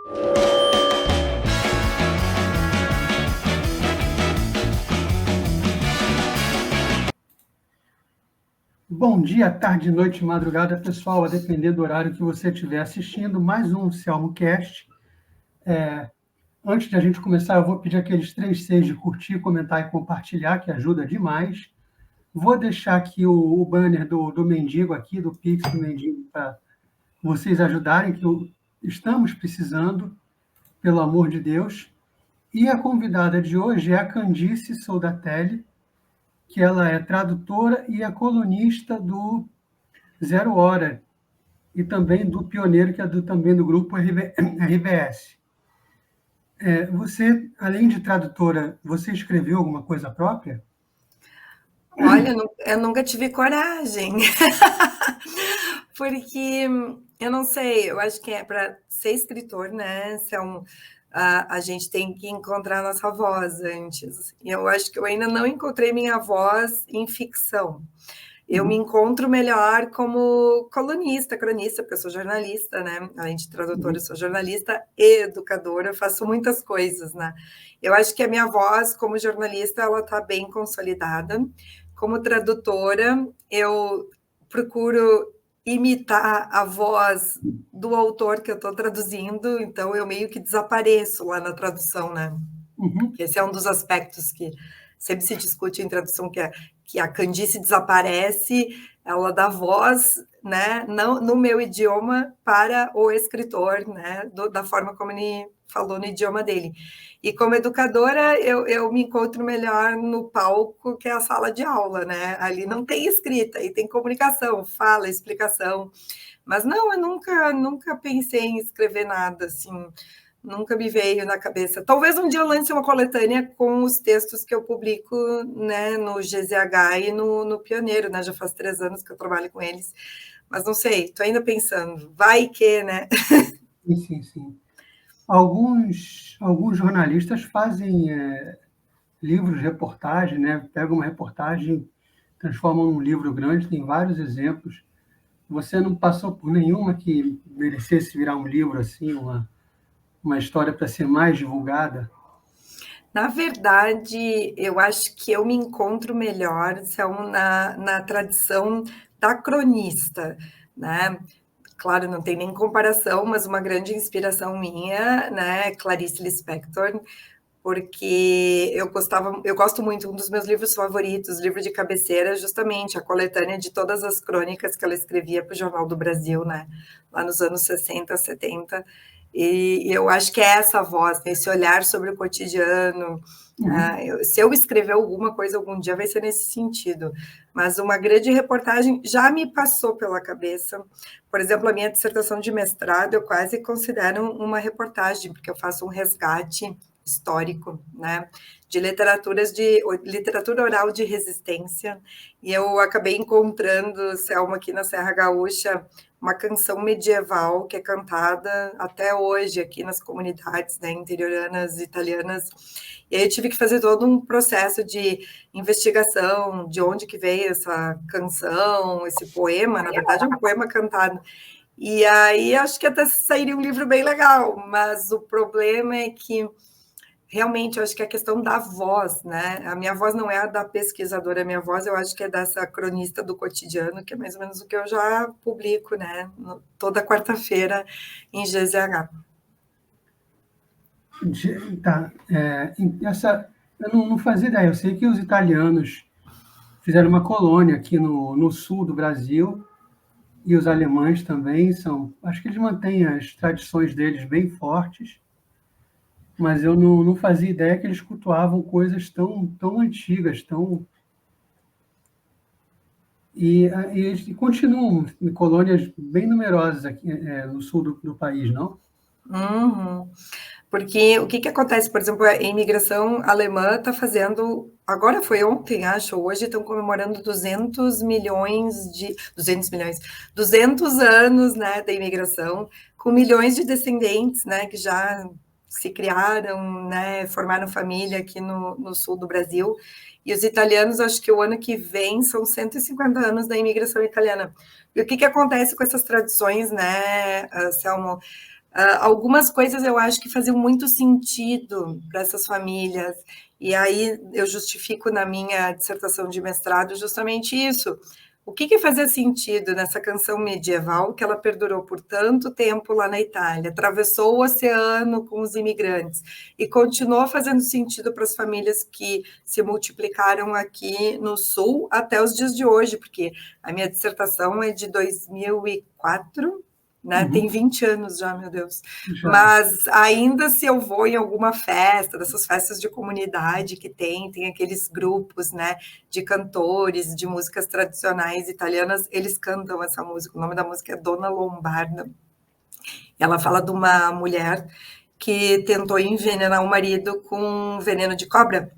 Bom dia, tarde, noite, madrugada, pessoal, a depender do horário que você estiver assistindo, mais um CelmoCast. Antes de a gente começar, eu vou pedir aqueles 3 Cs de curtir, comentar e compartilhar, que ajuda demais. Vou deixar aqui o banner do Mendigo aqui, do Pix do Mendigo, para vocês ajudarem, que estamos precisando, pelo amor de Deus. E a convidada de hoje é a Candice Soldatelli, que ela é tradutora e é colunista do Zero Hora, e também do Pioneiro, que é também do grupo RBS. Você, além de tradutora, você escreveu alguma coisa própria? Olha, eu nunca tive coragem, porque eu não sei, eu acho que para ser escritor, né, a gente tem que encontrar a nossa voz antes. E eu acho que eu ainda não encontrei minha voz em ficção. Eu me encontro melhor como colunista, cronista, porque eu sou jornalista, né? Além de tradutora, eu sou jornalista e educadora, eu faço muitas coisas, né? Eu acho que a minha voz como jornalista, ela está bem consolidada. Como tradutora, eu procuro imitar a voz do autor que eu estou traduzindo, então eu meio que desapareço lá na tradução, né? Esse é um dos aspectos que sempre se discute em tradução, que a Candice desaparece, ela dá voz, né, não, no meu idioma para o escritor, né, da forma como ele falou no idioma dele. E como educadora, eu me encontro melhor no palco, que é a sala de aula, né? Ali não tem escrita, aí tem comunicação, fala, explicação. Mas não, eu nunca pensei em escrever nada, assim, nunca me veio na cabeça. Talvez um dia eu lance uma coletânea com os textos que eu publico, né, no GZH e no Pioneiro, né? Já faz 3 anos que eu trabalho com eles. Mas não sei, estou ainda pensando. Vai que, né? Sim. Alguns jornalistas fazem livros, reportagem, né? Pegam uma reportagem, transformam num livro grande, tem vários exemplos. Você não passou por nenhuma que merecesse virar um livro, assim, uma história para ser mais divulgada? Na verdade, eu acho que eu me encontro melhor na tradição da cronista, né? Claro, não tem nem comparação, mas uma grande inspiração minha, né, Clarice Lispector, porque eu gosto muito, um dos meus livros favoritos, livro de cabeceira, justamente a coletânea de todas as crônicas que ela escrevia para o Jornal do Brasil, né, lá nos anos 60, 70, e eu acho que é essa voz, esse olhar sobre o cotidiano. Se eu escrever alguma coisa algum dia, vai ser nesse sentido. Mas uma grande reportagem já me passou pela cabeça. Por exemplo, a minha dissertação de mestrado, eu quase considero uma reportagem, porque eu faço um resgate histórico, né, de literatura oral de resistência, e eu acabei encontrando, Selma, aqui na Serra Gaúcha, uma canção medieval que é cantada até hoje aqui nas comunidades, né, interioranas italianas, e aí eu tive que fazer todo um processo de investigação, de onde que veio essa canção, esse poema, na verdade é um poema cantado, e aí acho que até sairia um livro bem legal, mas o problema é que realmente, eu acho que é a questão da voz, né? A minha voz não é a da pesquisadora, a minha voz eu acho que é dessa cronista do cotidiano, que é mais ou menos o que eu já publico, né? Toda quarta-feira em GZH. Tá. Eu não fazia ideia. Eu sei que os italianos fizeram uma colônia aqui no sul do Brasil, e os alemães também acho que eles mantêm as tradições deles bem fortes, mas eu não fazia ideia que eles cultuavam coisas tão antigas, e eles continuam em colônias bem numerosas aqui no sul do país, não? Uhum. Porque o que acontece, por exemplo, a imigração alemã está fazendo, agora foi ontem, acho, hoje estão comemorando 200 anos, né, da imigração, com milhões de descendentes, né, que já se criaram, né, formaram família aqui no sul do Brasil, e os italianos, acho que o ano que vem são 150 anos da imigração italiana. E o que acontece com essas tradições, né, Selmo? algumas coisas eu acho que faziam muito sentido para essas famílias, e aí eu justifico na minha dissertação de mestrado justamente isso. O que fazia sentido nessa canção medieval que ela perdurou por tanto tempo lá na Itália, atravessou o oceano com os imigrantes e continuou fazendo sentido para as famílias que se multiplicaram aqui no Sul até os dias de hoje, porque a minha dissertação é de 2004, né? Tem 20 anos já, meu Deus. Já. Mas ainda se eu vou em alguma festa, dessas festas de comunidade que tem aqueles grupos, né, de cantores, de músicas tradicionais italianas, eles cantam essa música. O nome da música é Donna Lombarda. Ela fala de uma mulher que tentou envenenar o marido com veneno de cobra.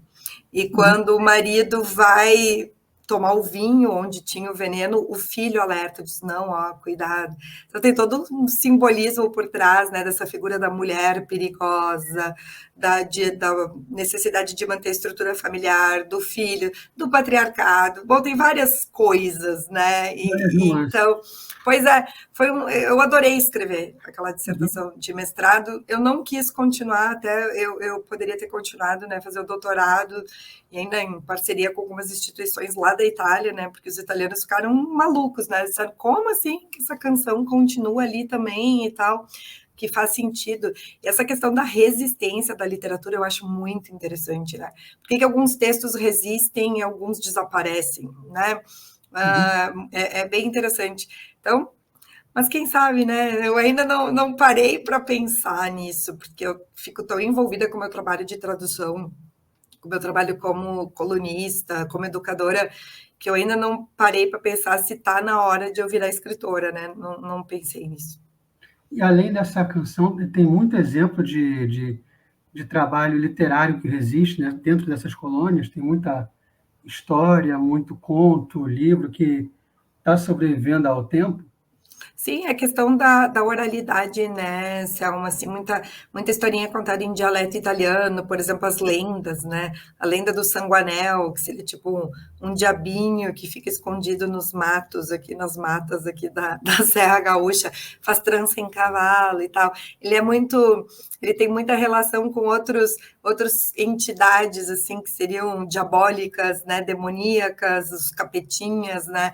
E quando o marido vai tomar o vinho onde tinha o veneno, o filho alerta, diz, não, ó, cuidado. Então tem todo um simbolismo por trás, né, dessa figura da mulher perigosa, da necessidade de manter a estrutura familiar, do filho, do patriarcado. Bom, tem várias coisas, né? Então, pois é, eu adorei escrever aquela dissertação de mestrado. Eu não quis continuar, até eu poderia ter continuado, né, fazer o doutorado, e ainda em parceria com algumas instituições lá da Itália, né, porque os italianos ficaram malucos, né, disseram, como assim que essa canção continua ali também e tal, que faz sentido. E essa questão da resistência da literatura eu acho muito interessante, né, por que alguns textos resistem e alguns desaparecem, né, é bem interessante. Então, mas quem sabe, né? Eu ainda não parei para pensar nisso, porque eu fico tão envolvida com o meu trabalho de tradução, com o meu trabalho como colunista, como educadora, que eu ainda não parei para pensar se está na hora de eu virar escritora, né? Não pensei nisso. E além dessa canção, tem muito exemplo de trabalho literário que resiste, né? Dentro dessas colônias, tem muita história, muito conto, livro que está sobrevivendo ao tempo. Sim, a questão da oralidade, né, Selma, assim, muita historinha contada em dialeto italiano, por exemplo, as lendas, né, a lenda do Sanguanel, que seria tipo um diabinho que fica escondido nos matos, aqui nas matas aqui da Serra Gaúcha, faz trança em cavalo e tal. Ele tem muita relação com outras entidades, assim, que seriam diabólicas, né, demoníacas, os capetinhas, né,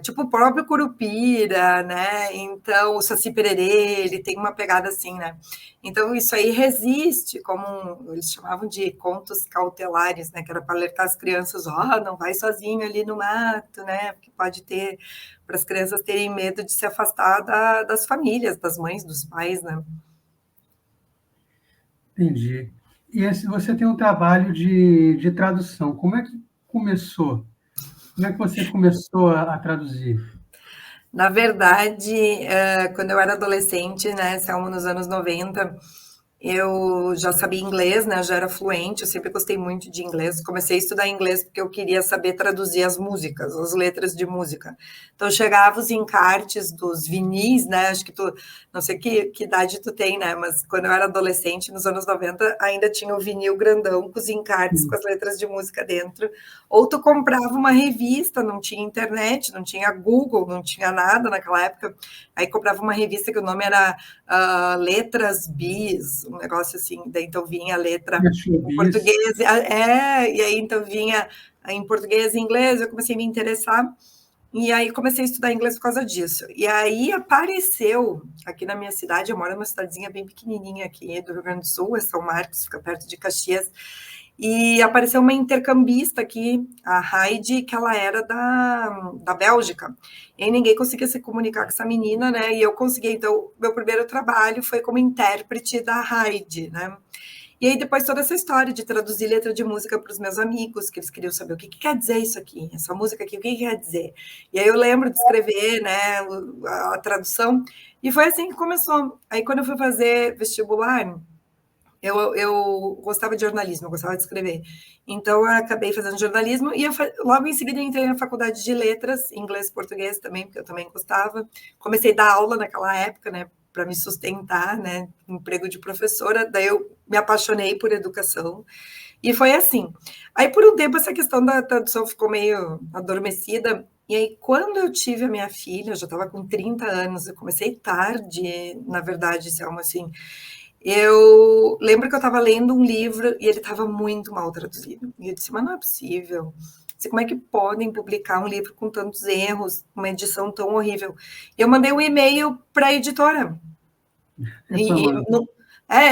tipo o próprio Curupira, né? Então, o Saci Pererê, ele tem uma pegada assim, né? Então, isso aí resiste, como eles chamavam de contos cautelares, né? Que era para alertar as crianças, não vai sozinho ali no mato, né? Porque pode ter, para as crianças terem medo de se afastar das famílias, das mães, dos pais, né? Entendi. E você tem um trabalho de tradução. Como é que começou? Como é que você começou a traduzir? Na verdade, quando eu era adolescente, né, Selma, nos anos 90, eu já sabia inglês, né? Eu já era fluente, eu sempre gostei muito de inglês. Comecei a estudar inglês porque eu queria saber traduzir as músicas, as letras de música. Então, chegava os encartes dos vinis, né? Acho que não sei que idade tu tem, né? Mas quando eu era adolescente, nos anos 90, ainda tinha o vinil grandão com os encartes, com as letras de música dentro. Ou tu comprava uma revista, não tinha internet, não tinha Google, não tinha nada naquela época. Aí comprava uma revista que o nome era Letras Bis, um negócio assim, daí então vinha a letra em português, e aí então vinha em português e inglês, eu comecei a me interessar, e aí comecei a estudar inglês por causa disso. E aí apareceu, aqui na minha cidade, eu moro numa cidadezinha bem pequenininha aqui do Rio Grande do Sul, é São Marcos, fica perto de Caxias, e apareceu uma intercambista aqui, a Heidi, que ela era da Bélgica. E aí ninguém conseguia se comunicar com essa menina, né? E eu consegui. Então, meu primeiro trabalho foi como intérprete da Heidi, né? E aí depois toda essa história de traduzir letra de música para os meus amigos, que eles queriam saber o que quer dizer isso aqui, essa música aqui, o que quer dizer. E aí eu lembro de escrever, né, a tradução, e foi assim que começou. Aí quando eu fui fazer vestibular, eu gostava de jornalismo, eu gostava de escrever. Então, eu acabei fazendo jornalismo e logo em seguida eu entrei na faculdade de letras, inglês e português também, porque eu também gostava. Comecei a dar aula naquela época, né, para me sustentar, né, emprego de professora. Daí eu me apaixonei por educação. E foi assim. Aí, por um tempo, essa questão da tradução ficou meio adormecida. E aí, quando eu tive a minha filha, eu já estava com 30 anos, eu comecei tarde, na verdade, Selma, assim. Eu lembro que eu estava lendo um livro e ele estava muito mal traduzido. E eu disse, mas não é possível. Disse, como é que podem publicar um livro com tantos erros, uma edição tão horrível? E eu mandei um e-mail para a editora. E Reclamando.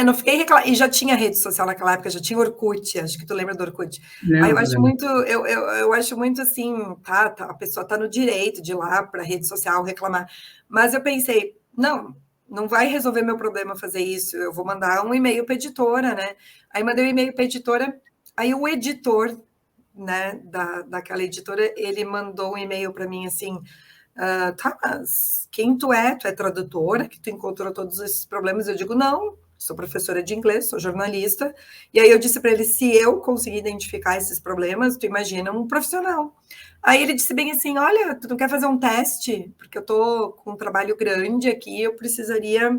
não fiquei reclamando. E já tinha rede social naquela época, já tinha Orkut, acho que tu lembra do Orkut. Aí eu Lembro, acho lembro. muito, eu acho muito assim, a pessoa está no direito de ir lá para a rede social reclamar. Mas eu pensei, não vai resolver meu problema fazer isso, eu vou mandar um e-mail para a editora, né? Aí mandei um e-mail para a editora, aí o editor, né, daquela editora, ele mandou um e-mail para mim assim, tá, mas quem tu é? Tu é tradutora, que tu encontrou todos esses problemas? Eu digo, não, sou professora de inglês, sou jornalista. E aí eu disse para ele, se eu conseguir identificar esses problemas, tu imagina um profissional. Aí ele disse bem assim, olha, tu não quer fazer um teste? Porque eu tô com um trabalho grande aqui, eu precisaria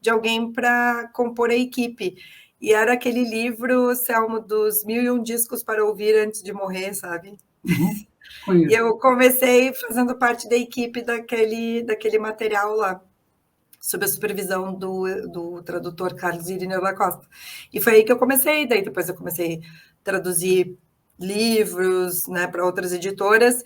de alguém para compor a equipe. E era aquele livro, Selmo, dos 1001 discos para ouvir antes de morrer, sabe? Uhum. E Conheço. eu comecei fazendo parte da equipe daquele material lá, sob a supervisão do tradutor Carlos Irineu da Costa. E foi aí que eu comecei, daí depois eu comecei a traduzir livros, né, para outras editoras,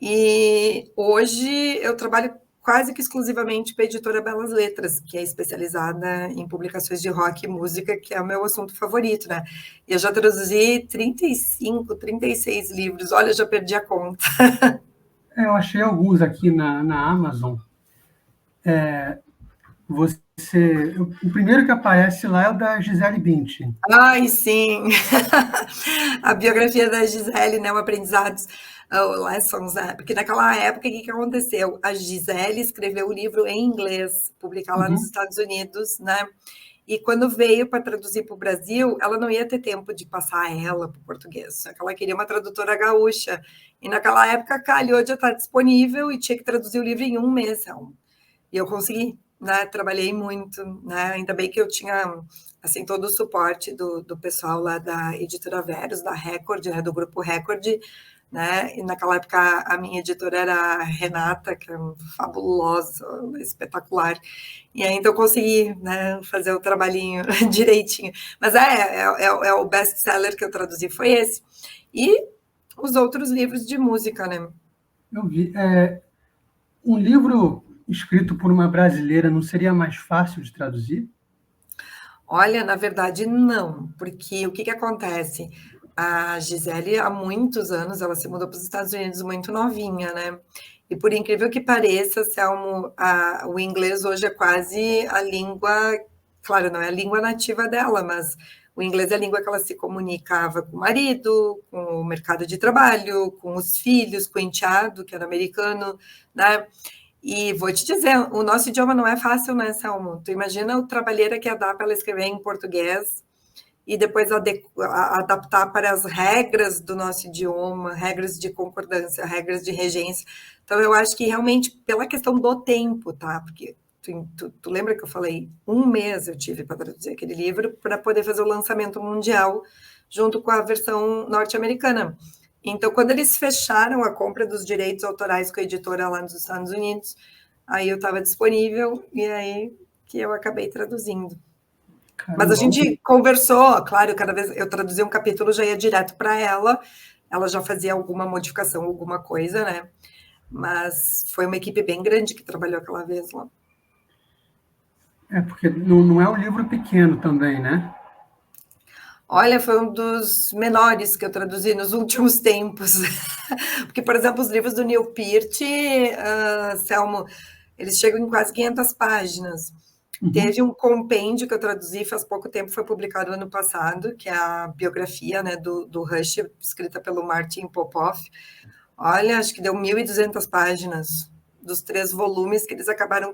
e hoje eu trabalho quase que exclusivamente para a editora Belas Letras, que é especializada em publicações de rock e música, que é o meu assunto favorito, né? E eu já traduzi 35, 36 livros, olha, eu já perdi a conta. Eu achei alguns aqui na Amazon. O primeiro que aparece lá é o da Gisele Bündchen. Ai, sim. A biografia da Gisele, né, o Aprendizados, o Lessons, né? Porque naquela época, o que que aconteceu? A Gisele escreveu o livro em inglês, publicar lá nos Uhum. Estados Unidos, né? E quando veio para traduzir para o Brasil, ela não ia ter tempo de passar ela para o português, só que ela queria uma tradutora gaúcha. E naquela época calhou de estar disponível e tinha que traduzir o livro em um mês. E eu consegui, né? Trabalhei muito, né? Ainda bem que eu tinha assim todo o suporte do pessoal lá da editora Verus, da Record, né? Do grupo Record, né? E naquela época a minha editora era a Renata, que é fabulosa, espetacular. E aí então eu consegui, né, fazer o trabalhinho direitinho. Mas é o best-seller que eu traduzi foi esse. E os outros livros de música, né? Eu vi. Um livro escrito por uma brasileira não seria mais fácil de traduzir? Olha, na verdade, não, porque o que que acontece? A Gisele, há muitos anos, ela se mudou para os Estados Unidos muito novinha, né? E por incrível que pareça, Selmo, o inglês hoje é quase a língua, claro, não é a língua nativa dela, mas o inglês é a língua que ela se comunicava com o marido, com o mercado de trabalho, com os filhos, com o enteado, que era americano, né? E vou te dizer, o nosso idioma não é fácil, né, Selmo? Tu imagina o trabalheira que ia dar para ela escrever em português e depois adaptar para as regras do nosso idioma, regras de concordância, regras de regência. Então, eu acho que realmente pela questão do tempo, tá? Porque tu lembra que eu falei, um mês eu tive para traduzir aquele livro para poder fazer o lançamento mundial junto com a versão norte-americana. Então, quando eles fecharam a compra dos direitos autorais com a editora lá nos Estados Unidos, aí eu estava disponível e aí que eu acabei traduzindo. Mas a Caramba, gente conversou, claro, cada vez eu traduzia um capítulo, já ia direto para ela já fazia alguma modificação, alguma coisa, né? Mas foi uma equipe bem grande que trabalhou aquela vez lá. porque não é um livro pequeno também, né? Olha, foi um dos menores que eu traduzi nos últimos tempos. Porque, por exemplo, os livros do Neil Peart, Selmo, eles chegam em quase 500 páginas. Uhum. Teve um compêndio que eu traduzi faz pouco tempo, foi publicado ano passado, que é a biografia, né, do Rush, escrita pelo Martin Popoff. Olha, acho que deu 1.200 páginas dos 3 volumes que eles acabaram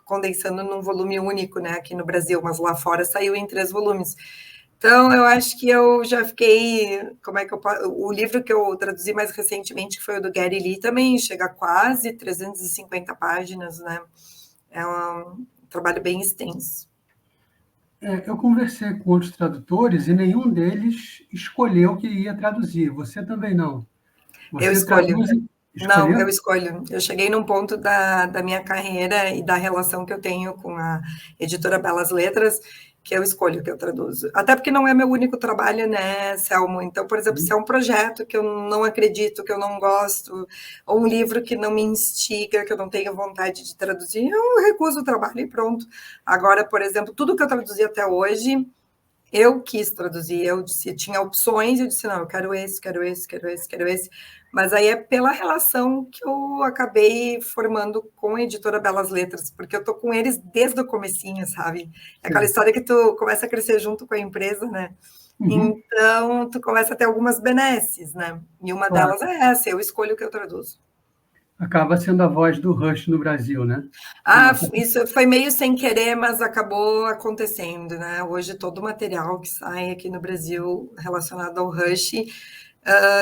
condensando num volume único, né, aqui no Brasil, mas lá fora saiu em 3 volumes. Então, eu acho que eu já fiquei. Como é que eu posso. O livro que eu traduzi mais recentemente, que foi o do Gary Lee, também chega a quase 350 páginas, né? É um trabalho bem extenso. Eu conversei com outros tradutores e nenhum deles escolheu que ia traduzir. Você também não. Eu Você escolho. traduz Não, eu Escolheu? escolho. Eu cheguei num ponto da minha carreira e da relação que eu tenho com a editora Belas Letras, que eu escolho o que eu traduzo. Até porque não é meu único trabalho, né, Selmo? Então, por exemplo, se é um projeto que eu não acredito, que eu não gosto, ou um livro que não me instiga, que eu não tenho vontade de traduzir, eu recuso o trabalho e pronto. Agora, por exemplo, tudo que eu traduzi até hoje, eu quis traduzir, eu disse, tinha opções, eu disse, não, eu quero esse, quero esse, quero esse, quero esse. Mas aí é pela relação que eu acabei formando com a editora Belas Letras, porque eu tô com eles desde o comecinho, sabe? É aquela Sim. história que tu começa a crescer junto com a empresa, né? Uhum, Então, tu começa a ter algumas benesses, né? E uma claro. delas é essa, eu escolho o que eu traduzo. Acaba sendo a voz do Rush no Brasil, né? Ah, Uma- isso foi meio sem querer, mas acabou acontecendo, né? Hoje todo o material que sai aqui no Brasil relacionado ao Rush,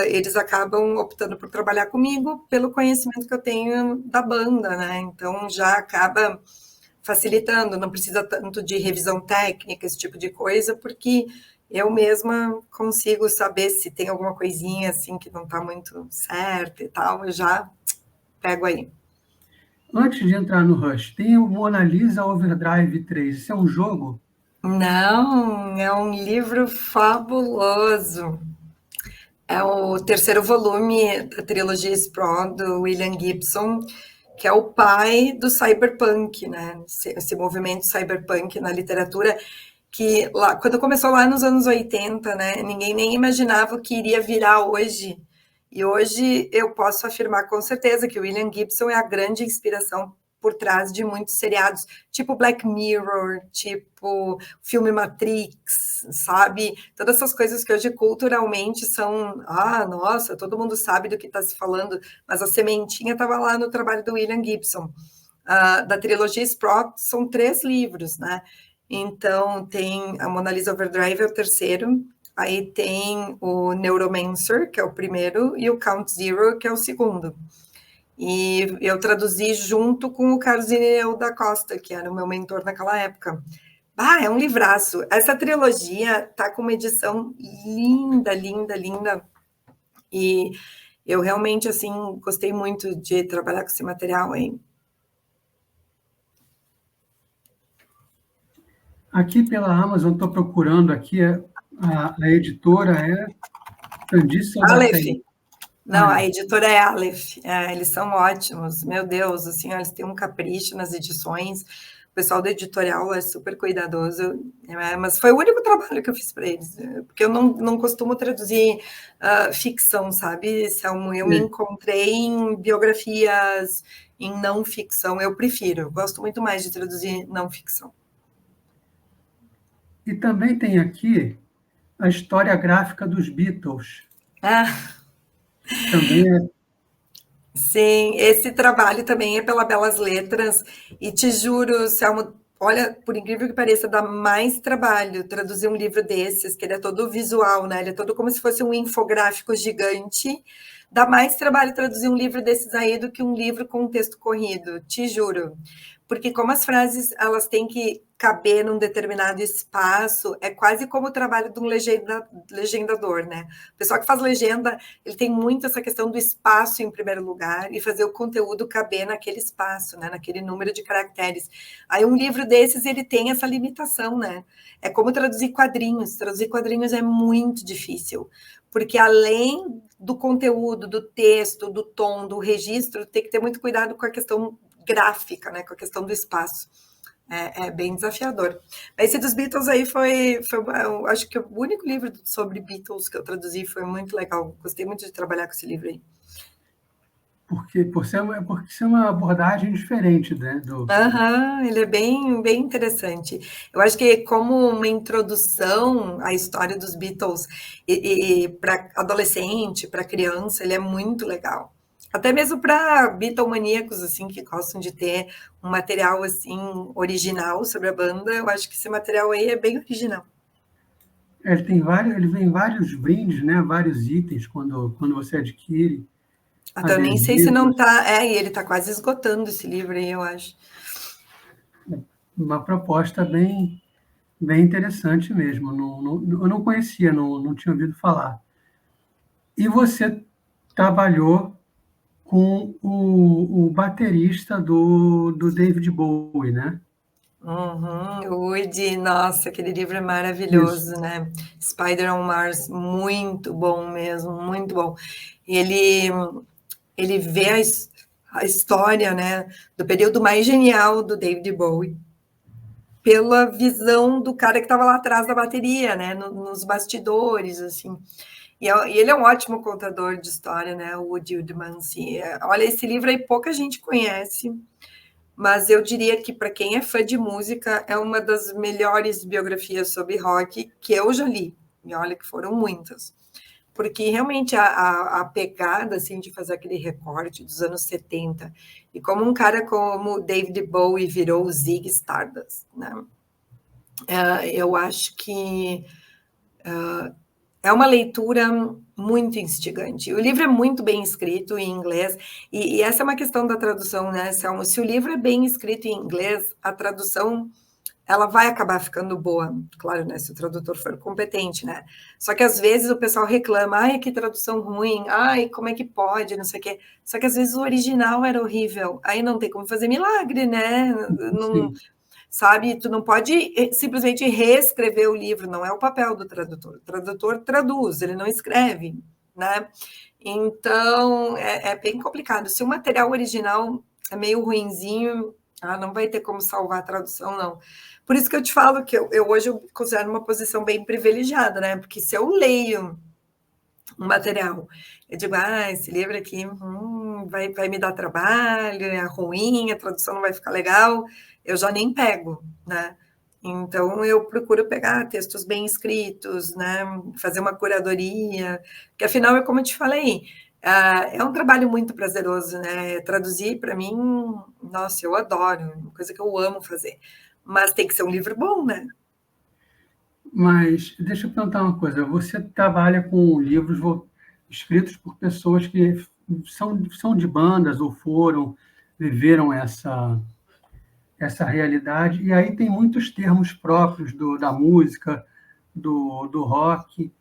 eles acabam optando por trabalhar comigo pelo conhecimento que eu tenho da banda, né? Então já acaba facilitando, não precisa tanto de revisão técnica, esse tipo de coisa, porque eu mesma consigo saber se tem alguma coisinha assim que não está muito certa e tal, eu já pego aí. Antes de entrar no Rush, tem o Mona Lisa Overdrive 3. Isso é um jogo? Não, é um livro fabuloso. É o terceiro volume da trilogia Sprawl do William Gibson, que é o pai do cyberpunk, né? Esse movimento cyberpunk na literatura que lá, quando começou lá nos anos 80, né, ninguém nem imaginava o que iria virar hoje. E hoje eu posso afirmar com certeza que o William Gibson é a grande inspiração por trás de muitos seriados, tipo Black Mirror, tipo filme Matrix, sabe? Todas essas coisas que hoje culturalmente são, nossa, todo mundo sabe do que está se falando, mas a sementinha estava lá no trabalho do William Gibson. Da trilogia Sprott são 3 livros, né? Então, tem a Mona Lisa Overdrive, é o terceiro, aí tem o Neuromancer, que é o primeiro, e o Count Zero, que é o segundo. E eu traduzi junto com o Carlos Irineu da Costa, que era o meu mentor naquela época. É um livraço. Essa trilogia tá com uma edição linda, linda, linda. E eu realmente, assim, gostei muito de trabalhar com esse material, hein? Aqui pela Amazon, estou procurando aqui, a editora é Candice Aleph. Salvaterra. Não, a Olha, editora é Aleph. Eles são ótimos. Meu Deus, assim, eles têm um capricho nas edições. O pessoal do editorial é super cuidadoso. Mas foi o único trabalho que eu fiz para eles, porque eu não costumo traduzir ficção, sabe, Selmo? Eu me encontrei em biografias, em não ficção. Eu prefiro, gosto muito mais de traduzir não ficção. e também tem aqui a história gráfica dos Beatles. Ah, Também é. sim, esse trabalho também é pela Belas Letras, e te juro, Selmo, olha, por incrível que pareça, dá mais trabalho traduzir um livro desses, que ele é todo visual, né? Ele é todo como se fosse um infográfico gigante. Dá mais trabalho traduzir um livro desses aí do que um livro com um texto corrido, te juro. Porque como as frases elas têm que caber num determinado espaço, é quase como o trabalho de um legendador, né? O pessoal que faz legenda, ele tem muito essa questão do espaço em primeiro lugar e fazer o conteúdo caber naquele espaço, né? Naquele número de caracteres. Aí um livro desses, ele tem essa limitação, né? É como traduzir quadrinhos. Traduzir quadrinhos é muito difícil, porque além do conteúdo, do texto, do tom, do registro, tem que ter muito cuidado com a questão gráfica, né? Com a questão do espaço. É bem desafiador. Esse dos Beatles aí foi eu acho que o único livro sobre Beatles que eu traduzi foi muito legal. Gostei muito de trabalhar com esse livro aí. Porque ser uma abordagem diferente, né? Aham, ele é bem, bem interessante. Eu acho que como uma introdução à história dos Beatles e para adolescente, para criança, ele é muito legal. Até mesmo para Beatlemaníacos, assim, que gostam de ter um material, assim, original sobre a banda, eu acho que esse material aí é bem original. Ele vem em vários brindes, né? Vários itens quando você adquire Até eu nem sei se não adesivos, tá. E ele tá quase esgotando esse livro aí, eu acho. uma proposta bem interessante mesmo. Eu não conhecia, não tinha ouvido falar. E você trabalhou com o baterista do David Bowie, né? Uhum, o Woody, nossa, aquele livro é Isso. maravilhoso, né? Spider on Mars, muito bom mesmo, muito bom. Ele vê a história, né, do período mais genial do David Bowie pela visão do cara que estava lá atrás da bateria, né, nos bastidores, assim. E ele é um ótimo contador de história, né, o Woody Woodmansey. Olha, esse livro aí pouca gente conhece, mas eu diria que para quem é fã de música é uma das melhores biografias sobre rock que eu já li. E olha que foram muitas. Porque realmente a pegada assim, de fazer aquele recorte dos anos 70, e como um cara como David Bowie virou o Ziggy Stardust, né? Eu acho que é uma leitura muito instigante. O livro é muito bem escrito em inglês, e essa é uma questão da tradução, né, Selma? Se o livro é bem escrito em inglês, a tradução ela vai acabar ficando boa, claro, né? Se o tradutor for competente, né? Só que às vezes o pessoal reclama, ai, que tradução ruim, ai, como é que pode, não sei o quê. Só que às vezes o original era horrível, aí não tem como fazer milagre, né? Não, Sim. sabe, tu não pode simplesmente reescrever o livro, não é o papel do tradutor. O tradutor traduz, ele não escreve, né? Então é bem complicado. Se o material original é meio ruinzinho, não vai ter como salvar a tradução, não. Por isso que eu te falo que eu hoje eu considero uma posição bem privilegiada, né? Porque se eu leio um material, eu digo, esse livro aqui vai me dar trabalho, é ruim, a tradução não vai ficar legal, eu já nem pego, né? Então, eu procuro pegar textos bem escritos, né? Fazer uma curadoria, que afinal, é como eu te falei, é um trabalho muito prazeroso, né? Traduzir, para mim, nossa, eu adoro, uma coisa que eu amo fazer. Mas tem que ser um livro bom, né? Mas deixa eu perguntar uma coisa. Você trabalha com livros escritos por pessoas que são de bandas ou viveram essa realidade, e aí tem muitos termos próprios da música, do rock.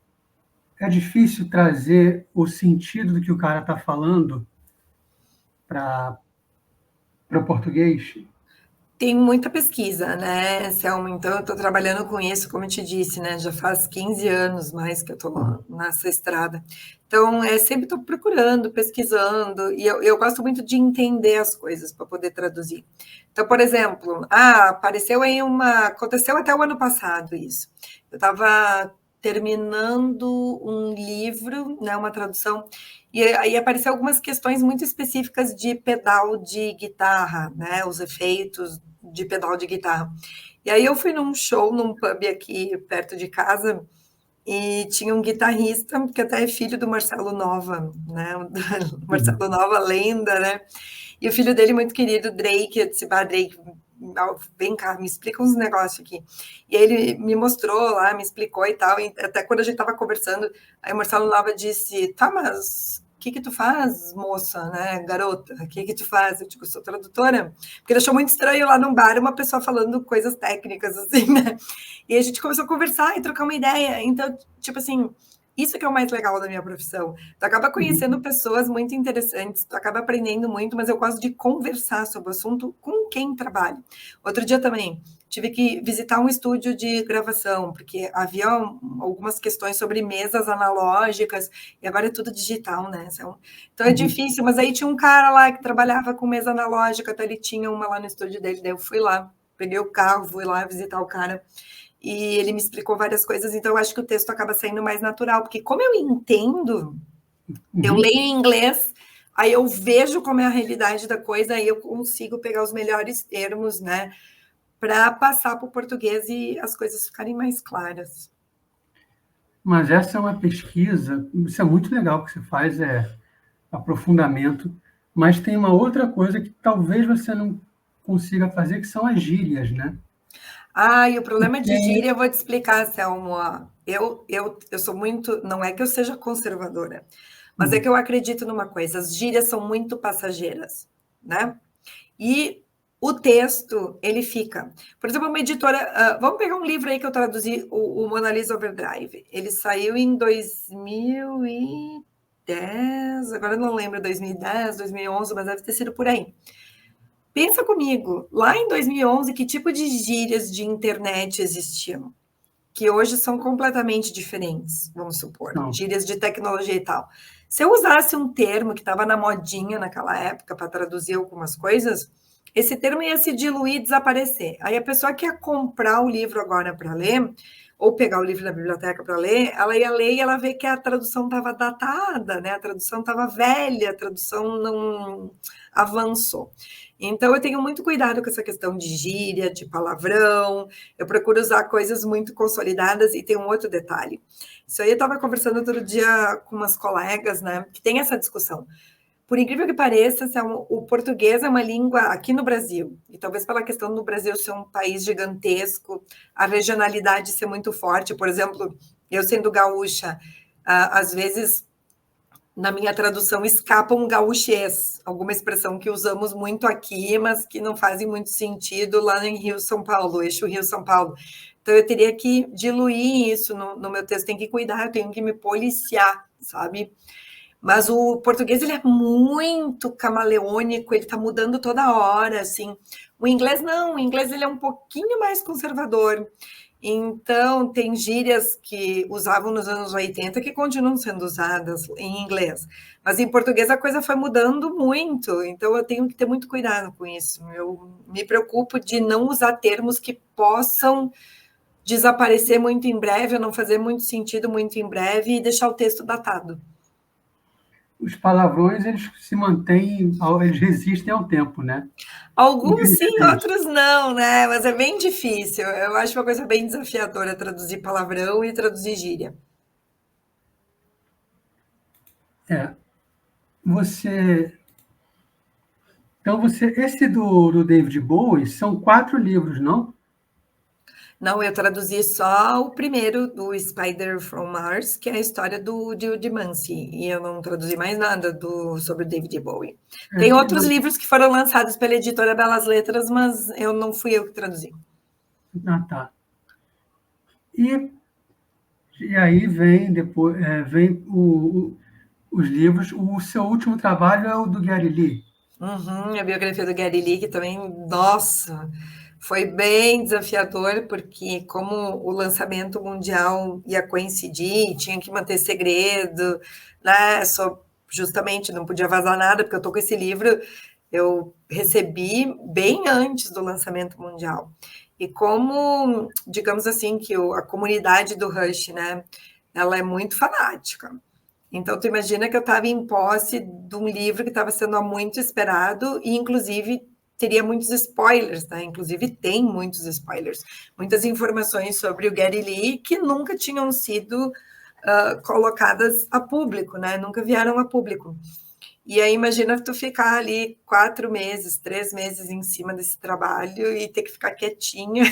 É difícil trazer o sentido do que o cara está falando para o português. Tem muita pesquisa, né, Selma? Então, eu estou trabalhando com isso, como eu te disse, né? Já faz 15 anos mais que eu estou nessa estrada. Então, sempre estou procurando, pesquisando, e eu gosto muito de entender as coisas para poder traduzir. Então, por exemplo, aconteceu até o ano passado isso. Eu estava terminando um livro, né, uma tradução, e aí apareceu algumas questões muito específicas de pedal de guitarra, né, os efeitos de pedal de guitarra. E aí eu fui num show, num pub aqui perto de casa, e tinha um guitarrista, que até é filho do Marcelo Nova, né? Marcelo Nova, lenda, né? E o filho dele, muito querido, Drake, eu disse, Drake, vem cá, me explica uns negócios aqui. E aí ele me mostrou lá, me explicou e tal, e até quando a gente estava conversando, aí o Marcelo Nova disse, tá, mas o que tu faz, moça, né, garota? O que tu faz? Eu digo, sou tradutora. Porque ele achou muito estranho lá num bar uma pessoa falando coisas técnicas, assim, né? E a gente começou a conversar e trocar uma ideia. Então, tipo assim, isso que é o mais legal da minha profissão. Tu acaba conhecendo pessoas muito interessantes, tu acaba aprendendo muito, mas eu gosto de conversar sobre o assunto com quem trabalha. Outro dia também, tive que visitar um estúdio de gravação, porque havia algumas questões sobre mesas analógicas, e agora é tudo digital, né? Então é difícil, mas aí tinha um cara lá que trabalhava com mesa analógica, então ele tinha uma lá no estúdio dele, daí eu fui lá, peguei o carro, fui lá visitar o cara, e ele me explicou várias coisas, então eu acho que o texto acaba saindo mais natural, porque como eu entendo, eu leio em inglês, aí eu vejo como é a realidade da coisa, aí eu consigo pegar os melhores termos, né, para passar para o português e as coisas ficarem mais claras. Mas essa é uma pesquisa, isso é muito legal que você faz, é aprofundamento, mas tem uma outra coisa que talvez você não consiga fazer, que são as gírias, né? E o problema de gíria, eu vou te explicar, Selmo. Eu sou muito. Não é que eu seja conservadora, mas é que eu acredito numa coisa: as gírias são muito passageiras, né? E o texto, ele fica. Por exemplo, uma editora. Vamos pegar um livro aí que eu traduzi, o Mona Lisa Overdrive. Ele saiu em 2000 e 2010, agora eu não lembro, 2010, 2011, mas deve ter sido por aí. Pensa comigo, lá em 2011, que tipo de gírias de internet existiam? Que hoje são completamente diferentes, vamos supor, Não. gírias de tecnologia e tal. Se eu usasse um termo que estava na modinha naquela época para traduzir algumas coisas, esse termo ia se diluir e desaparecer. Aí a pessoa que ia comprar o livro agora para ler, ou pegar o livro da biblioteca para ler, ela ia ler e ela vê que a tradução estava datada, né? A tradução estava velha, a tradução não avançou. Então, eu tenho muito cuidado com essa questão de gíria, de palavrão, eu procuro usar coisas muito consolidadas e tem um outro detalhe. Isso aí eu estava conversando outro dia com umas colegas, né, que tem essa discussão. Por incrível que pareça, o português é uma língua aqui no Brasil, e talvez pela questão do Brasil ser um país gigantesco, a regionalidade ser muito forte. Por exemplo, eu sendo gaúcha, às vezes na minha tradução escapa um gaúchês, alguma expressão que usamos muito aqui, mas que não fazem muito sentido lá em Rio, São Paulo, eixo Rio-São Paulo. Então, eu teria que diluir isso no meu texto, tem que cuidar, eu tenho que me policiar, sabe? Mas o português, ele é muito camaleônico, ele está mudando toda hora, assim. O inglês, não, o inglês, ele é um pouquinho mais conservador. Então, tem gírias que usavam nos anos 80 que continuam sendo usadas em inglês. Mas em português a coisa foi mudando muito, então eu tenho que ter muito cuidado com isso. Eu me preocupo de não usar termos que possam desaparecer muito em breve, ou não fazer muito sentido muito em breve, e deixar o texto datado. Os palavrões, eles se mantêm, eles resistem ao tempo, né? Alguns sim, Infelizmente. outros não, né? Mas é bem difícil. Eu acho uma coisa bem desafiadora traduzir palavrão e traduzir gíria. É. Você. Então, esse do David Bowie são 4 livros, não? Não, eu traduzi só o primeiro do Spider from Mars, que é a história do Dimanci, e eu não traduzi mais nada sobre o David Bowie. Tem outros livros que foram lançados pela editora Belas Letras, mas eu não fui eu que traduzi. Ah, tá. E aí vem depois, vem os livros. O seu último trabalho é o do Gary Lee. Uhum, a biografia do Gary Lee, que também, nossa, foi bem desafiador, porque como o lançamento mundial ia coincidir, tinha que manter segredo, né? Só justamente não podia vazar nada, porque eu tô com esse livro, eu recebi bem antes do lançamento mundial. E como, digamos assim, que a comunidade do Rush, né, ela é muito fanática. Então, tu imagina que eu estava em posse de um livro que estava sendo muito esperado e, inclusive, teria muitos spoilers, né? Inclusive, tem muitos spoilers. Muitas informações sobre o Gary Lee que nunca tinham sido colocadas a público, né? Nunca vieram a público. E aí, imagina tu ficar ali 4 meses, 3 meses em cima desse trabalho e ter que ficar quietinha,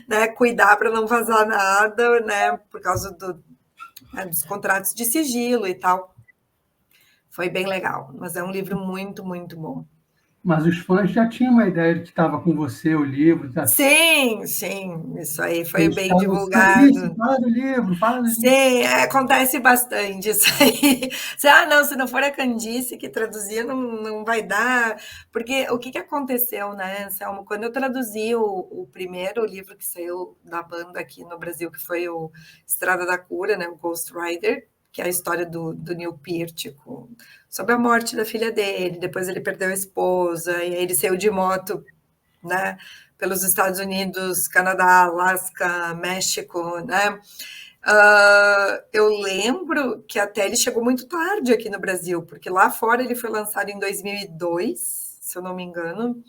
né? Cuidar para não vazar nada, né? Por causa dos contratos de sigilo e tal. Foi bem legal, mas é um livro muito, muito bom. Mas os fãs já tinham uma ideia de que estava com você o livro. Tá? Sim, sim, isso aí foi Eles bem falam, Candice, divulgado. fala do livro, fala do livro. Sim, acontece bastante isso aí. Não, se não for a Candice que traduzir, não vai dar. Porque o que aconteceu, né, Selma? Quando eu traduzi o primeiro livro que saiu da banda aqui no Brasil, que foi o Estrada da Cura, né, o Ghost Rider, que é a história do Neil Peart, sobre a morte da filha dele, depois ele perdeu a esposa, e aí ele saiu de moto, né, pelos Estados Unidos, Canadá, Alasca, México, né? Eu lembro que até ele chegou muito tarde aqui no Brasil, porque lá fora ele foi lançado em 2002, se eu não me engano,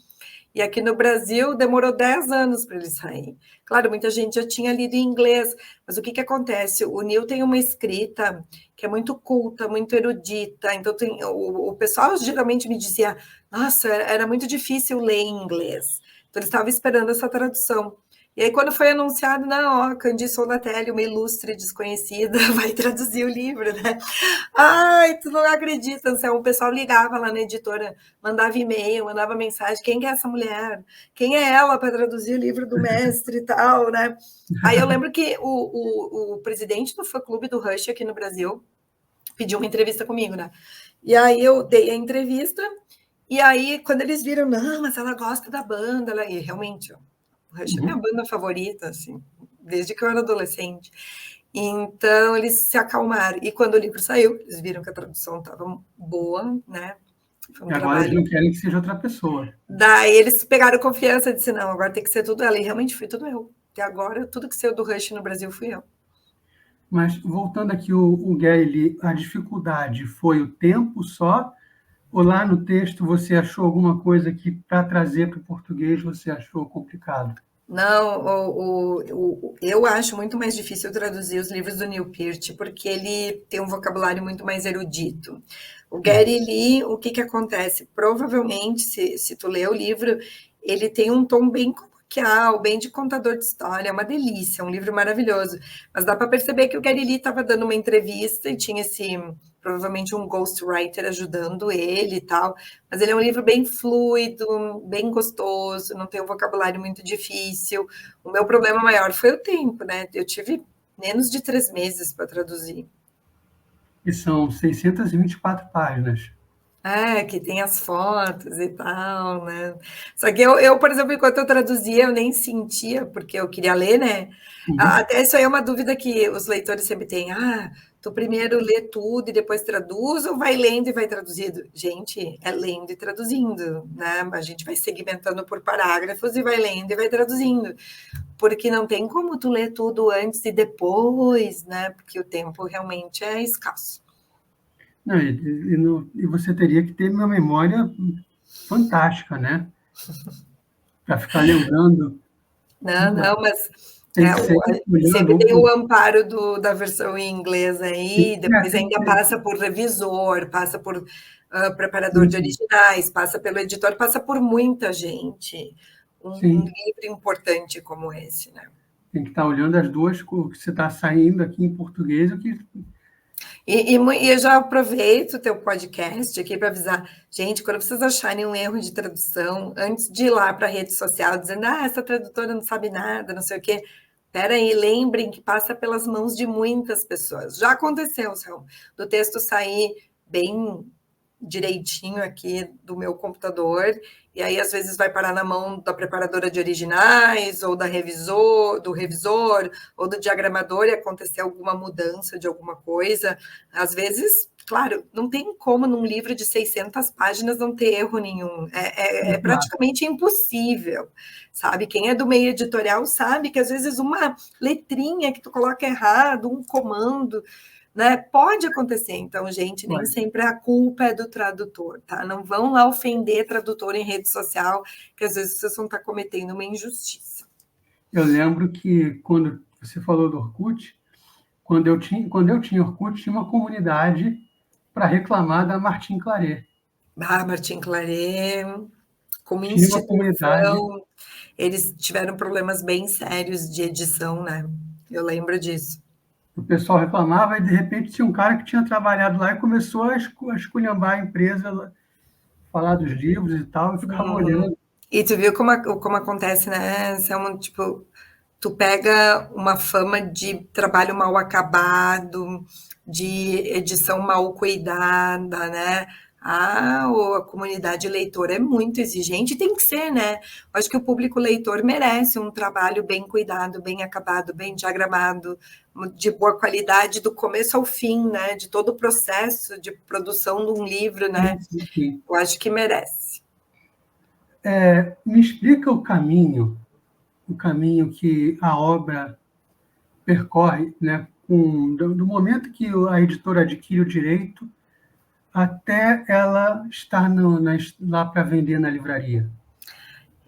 e aqui no Brasil demorou 10 anos para ele sair. Claro, muita gente já tinha lido em inglês, mas o que acontece? O Neil tem uma escrita que é muito culta, muito erudita, então o pessoal geralmente me dizia, nossa, era muito difícil ler em inglês. Então, eles estavam esperando essa tradução. E aí, quando foi anunciado, não, ó, Candice Sonatelli, uma ilustre desconhecida, vai traduzir o livro, né? Ai, tu não acredita, o pessoal ligava lá na editora, mandava e-mail, mandava mensagem, quem que é essa mulher? Quem é ela para traduzir o livro do mestre e tal, né? Aí eu lembro que o presidente do fã-clube do Rush aqui no Brasil, pediu uma entrevista comigo, né? E aí eu dei a entrevista, e aí quando eles viram, não, mas ela gosta da banda, e realmente, o Rush é minha banda favorita, assim, desde que eu era adolescente. Então, eles se acalmaram. E quando o livro saiu, eles viram que a tradução estava boa, né? Foi um E agora eles trabalho. não querem que seja outra pessoa. Daí eles pegaram confiança e disseram, não, agora tem que ser tudo ela. E realmente foi tudo eu. Até agora, tudo que saiu do Rush no Brasil fui eu. Mas, voltando aqui, o Gary Lee, a dificuldade foi o tempo só? Ou lá no texto você achou alguma coisa que, para trazer para o português, você achou complicado? Não, eu acho muito mais difícil traduzir os livros do Neil Peart, porque ele tem um vocabulário muito mais erudito. O Gary Lee, o que acontece? Provavelmente, se tu ler o livro, ele tem um tom bem coloquial, bem de contador de história, é uma delícia, é um livro maravilhoso. Mas dá para perceber que o Gary Lee estava dando uma entrevista e tinha provavelmente um ghostwriter ajudando ele e tal. Mas ele é um livro bem fluido, bem gostoso, não tem um vocabulário muito difícil. O meu problema maior foi o tempo, né? Eu tive menos de 3 meses para traduzir. E são 624 páginas. Que tem as fotos e tal, né? Só que eu, por exemplo, enquanto eu traduzia, eu nem sentia, porque eu queria ler, né? Até isso aí é uma dúvida que os leitores sempre têm. Tu primeiro lê tudo e depois traduz, ou vai lendo e vai traduzindo? Gente, é lendo e traduzindo, né? A gente vai segmentando por parágrafos e vai lendo e vai traduzindo. Porque não tem como tu ler tudo antes e depois, né? Porque o tempo realmente é escasso. Não, e você teria que ter uma memória fantástica, né? Para ficar lembrando. Não, mas Tem que ser sempre olhando. tem o amparo da versão em inglês aí, depois ainda passa por revisor, passa por preparador de originais, passa pelo editor, passa por muita gente. Um livro importante como esse, né? Tem que estar olhando as duas, o que você está saindo aqui em português, o que E eu já aproveito o teu podcast aqui para avisar, gente, quando vocês acharem um erro de tradução, antes de ir lá para a rede social dizendo, essa tradutora não sabe nada, não sei o quê, peraí, lembrem que passa pelas mãos de muitas pessoas. Já aconteceu, do texto sair bem direitinho aqui do meu computador, e aí às vezes vai parar na mão da preparadora de originais, ou do revisor, ou do diagramador, e acontecer alguma mudança de alguma coisa. Às vezes, claro, não tem como num livro de 600 páginas não ter erro nenhum. É praticamente impossível, sabe? Quem é do meio editorial sabe que às vezes uma letrinha que tu coloca errado, um comando, né? Pode acontecer, então, gente, nem sempre a culpa é do tradutor, tá? Não vão lá ofender tradutor em rede social, que às vezes vocês vão estar cometendo uma injustiça. Eu lembro que quando você falou do Orkut, quando eu tinha Orkut, tinha uma comunidade para reclamar da Martin Claret. Martin Claret, como tinha uma comunidade. instituição, eles tiveram problemas bem sérios de edição, né? Eu lembro disso. O pessoal reclamava e, de repente, tinha um cara que tinha trabalhado lá e começou a esculhambar a empresa, falar dos livros e tal, e ficava olhando. E tu viu como acontece, né? Tipo, tu pega uma fama de trabalho mal acabado, de edição mal cuidada, né? A comunidade leitora é muito exigente, tem que ser, né? Acho que o público leitor merece um trabalho bem cuidado, bem acabado, bem diagramado, de boa qualidade, do começo ao fim, né? De todo o processo de produção de um livro, né? Sim. Eu acho que merece. Me explica o caminho que a obra percorre, né? Do momento que a editora adquire o direito até ela estar lá para vender na livraria.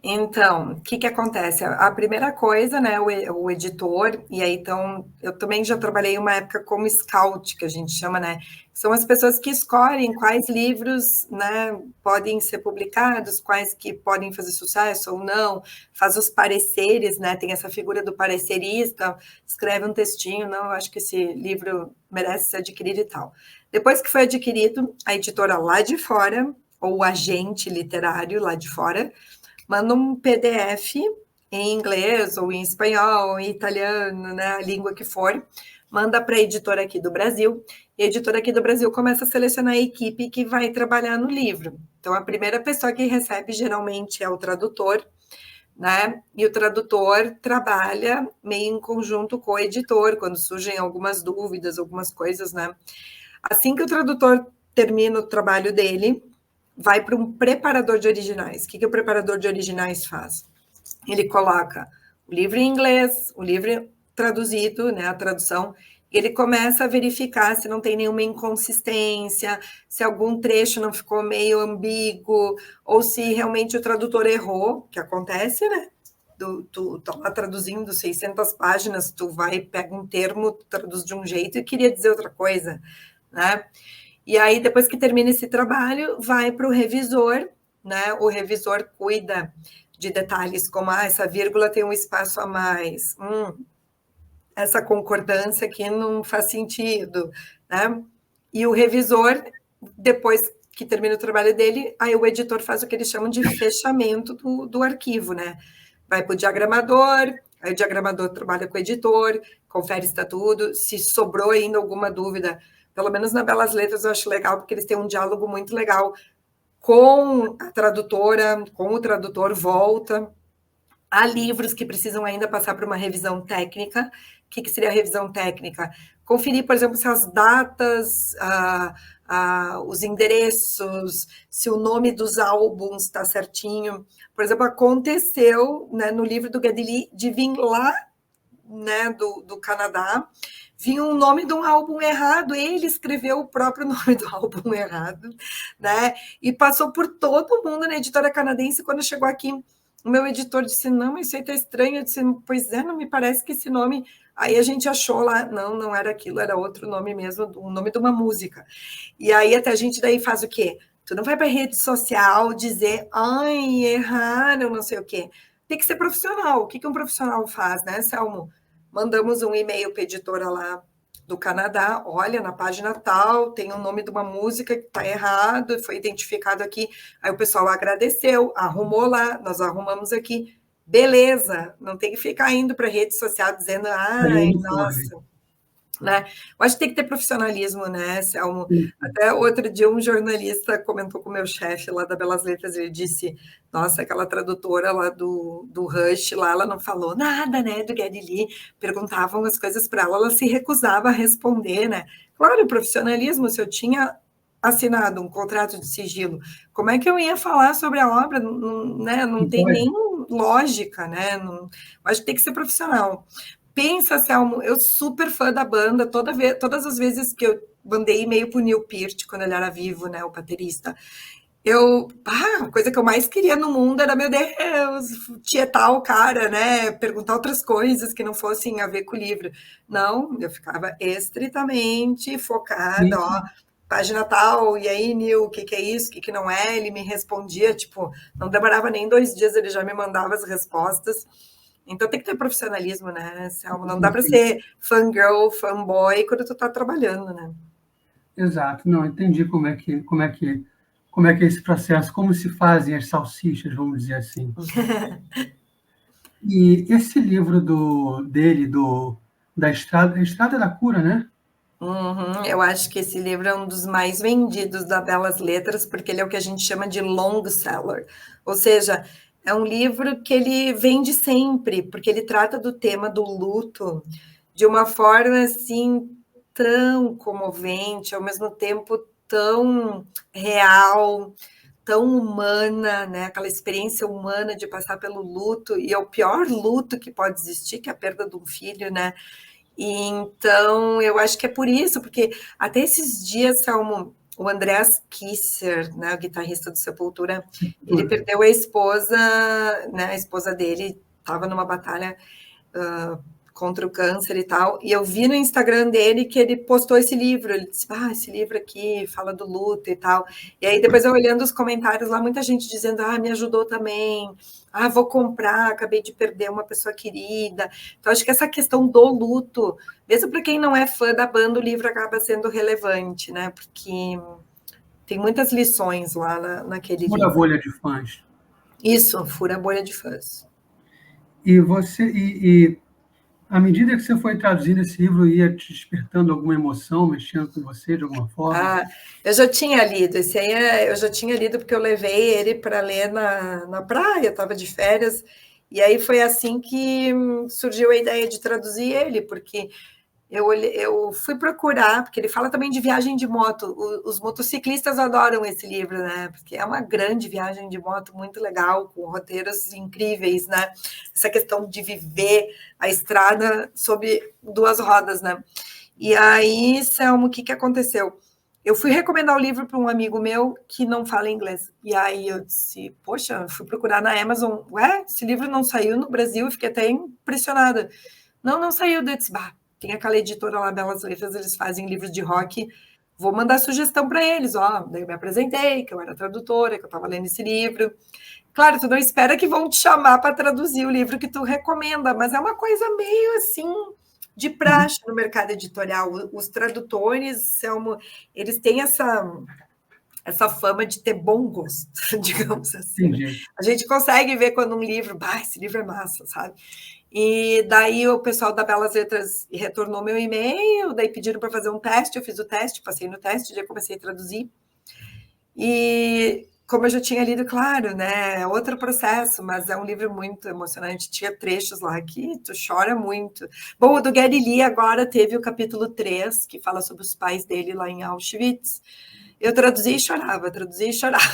Então, o que acontece? A primeira coisa, né, o editor, e aí então, eu também já trabalhei uma época como scout, que a gente chama, né, são as pessoas que escolhem quais livros, né, podem ser publicados, quais que podem fazer sucesso ou não, faz os pareceres, né, tem essa figura do parecerista, escreve um textinho, não, eu acho que esse livro merece ser adquirido e tal. Depois que foi adquirido, a editora lá de fora, ou o agente literário lá de fora, manda um PDF em inglês ou em espanhol, ou em italiano, né, a língua que for, manda para a editora aqui do Brasil, e a editora aqui do Brasil começa a selecionar a equipe que vai trabalhar no livro. Então, a primeira pessoa que recebe geralmente é o tradutor, né? E o tradutor trabalha meio em conjunto com o editor, quando surgem algumas dúvidas, algumas coisas, né? Assim que o tradutor termina o trabalho dele, vai para um preparador de originais. O que o preparador de originais faz? Ele coloca o livro em inglês, o livro traduzido, né, a tradução, e ele começa a verificar se não tem nenhuma inconsistência, se algum trecho não ficou meio ambíguo, ou se realmente o tradutor errou, que acontece, né? Tu tá lá traduzindo 600 páginas, tu vai, pega um termo, traduz de um jeito e queria dizer outra coisa, né? E aí, depois que termina esse trabalho, vai para o revisor, né? O revisor cuida de detalhes como, essa vírgula tem um espaço a mais, essa concordância aqui não faz sentido, né? E o revisor, depois que termina o trabalho dele, aí o editor faz o que eles chamam de fechamento do arquivo, né? Vai para o diagramador, aí o diagramador trabalha com o editor, confere se está tudo, se sobrou ainda alguma dúvida, pelo menos na Belas Letras eu acho legal, porque eles têm um diálogo muito legal com a tradutora, com o tradutor, volta. Há livros que precisam ainda passar por uma revisão técnica. O que seria a revisão técnica? Conferir, por exemplo, se as datas, os endereços, se o nome dos álbuns está certinho. Por exemplo, aconteceu, né, no livro do Guedili de vir lá, né, do Canadá, vinha o nome de um álbum errado, ele escreveu o próprio nome do álbum errado, né? E passou por todo mundo na editora canadense. Quando chegou aqui, o meu editor disse, não, isso aí tá estranho. Eu disse, pois é, não me parece que esse nome... Aí a gente achou lá, não era aquilo, era outro nome mesmo, o nome de uma música. E aí até a gente daí faz o quê? Tu não vai para rede social dizer, ai, erraram, não sei o quê. Tem que ser profissional. O que um profissional faz, né, Selmo? Mandamos um e-mail para a editora lá do Canadá, olha, na página tal, tem o nome de uma música que está errado, foi identificado aqui. Aí o pessoal agradeceu, arrumou lá, nós arrumamos aqui. Beleza, não tem que ficar indo para a rede social dizendo, ai, nossa. Né? Eu acho que tem que ter profissionalismo, né, Selmo? Até outro dia um jornalista comentou com o meu chefe lá da Belas Letras, ele disse, nossa, aquela tradutora lá do Rush, lá, ela não falou nada, né, do Geddy Lee, perguntavam as coisas para ela se recusava a responder, né? Claro, profissionalismo, se eu tinha assinado um contrato de sigilo, como é que eu ia falar sobre a obra? Né? Não tem nem lógica, né? Não, acho que tem que ser profissional. Pensa, Selmo, eu super fã da banda, todas as vezes que eu mandei e-mail pro Neil Peart, quando ele era vivo, né, o baterista, a coisa que eu mais queria no mundo era, meu Deus, tietar o cara, né, perguntar outras coisas que não fossem a ver com o livro. Não, eu ficava estritamente focada, ó, página tal, e aí, Neil, o que é isso, o que não é? Ele me respondia, tipo, não demorava nem 2 dias, ele já me mandava as respostas. Então tem que ter profissionalismo, né, Selma? Não dá para ser fangirl, fanboy quando tu tá trabalhando, né? Exato, não, entendi como é que é esse processo, como se fazem as salsichas, vamos dizer assim. E esse livro dele, da Estrada da Cura, né? Uhum, eu acho que esse livro é um dos mais vendidos da Belas Letras, porque ele é o que a gente chama de long seller, ou seja, é um livro que ele vende sempre, porque ele trata do tema do luto de uma forma assim tão comovente, ao mesmo tempo tão real, tão humana, né? Aquela experiência humana de passar pelo luto, e é o pior luto que pode existir, que é a perda de um filho, né? E então eu acho que é por isso, porque até esses dias, Salmo, o Andreas Kisser, né, o guitarrista do Sepultura, ele perdeu a esposa, né? A esposa dele estava numa batalha contra o câncer e tal, e eu vi no Instagram dele que ele postou esse livro, ele disse, esse livro aqui fala do luto e tal, e aí depois eu olhando os comentários lá, muita gente dizendo, me ajudou também, vou comprar, acabei de perder uma pessoa querida, então acho que essa questão do luto, mesmo para quem não é fã da banda, o livro acaba sendo relevante, né, porque tem muitas lições lá naquele livro. Fura a bolha de fãs. Isso, fura a bolha de fãs. E você... À medida que você foi traduzindo esse livro, ia te despertando alguma emoção, mexendo com você de alguma forma? Ah, eu já tinha lido, esse aí eu já tinha lido porque eu levei ele para ler na praia, estava de férias, e aí foi assim que surgiu a ideia de traduzir ele, porque eu fui procurar, porque ele fala também de viagem de moto. Os motociclistas adoram esse livro, né? Porque é uma grande viagem de moto, muito legal, com roteiros incríveis, né? Essa questão de viver a estrada sob duas rodas, né? E aí, Selmo, o que que aconteceu? Eu fui recomendar o livro para um amigo meu que não fala inglês. E aí eu disse, poxa, fui procurar na Amazon. Ué, esse livro não saiu no Brasil? Eu fiquei até impressionada. Não saiu. Eu disse, bah, tem aquela editora lá, Belas Letras, eles fazem livros de rock. Vou mandar sugestão para eles. Ó, daí eu me apresentei, que eu era tradutora, que eu estava lendo esse livro. Claro, tu não espera que vão te chamar para traduzir o livro que tu recomenda, mas é uma coisa meio assim de praxe no mercado editorial. Os tradutores são, eles têm essa fama de ter bom gosto, digamos assim. Né? Entendi. A gente consegue ver quando um livro, bah, esse livro é massa, sabe? E daí o pessoal da Belas Letras retornou meu e-mail, daí pediram para fazer um teste, eu fiz o teste, passei no teste, já comecei a traduzir. E como eu já tinha lido, claro, né? É outro processo, mas é um livro muito emocionante. Tinha trechos lá que tu chora muito. Bom, o do Gary Lee agora teve o capítulo 3, que fala sobre os pais dele lá em Auschwitz. Eu traduzia e chorava, traduzia e chorava.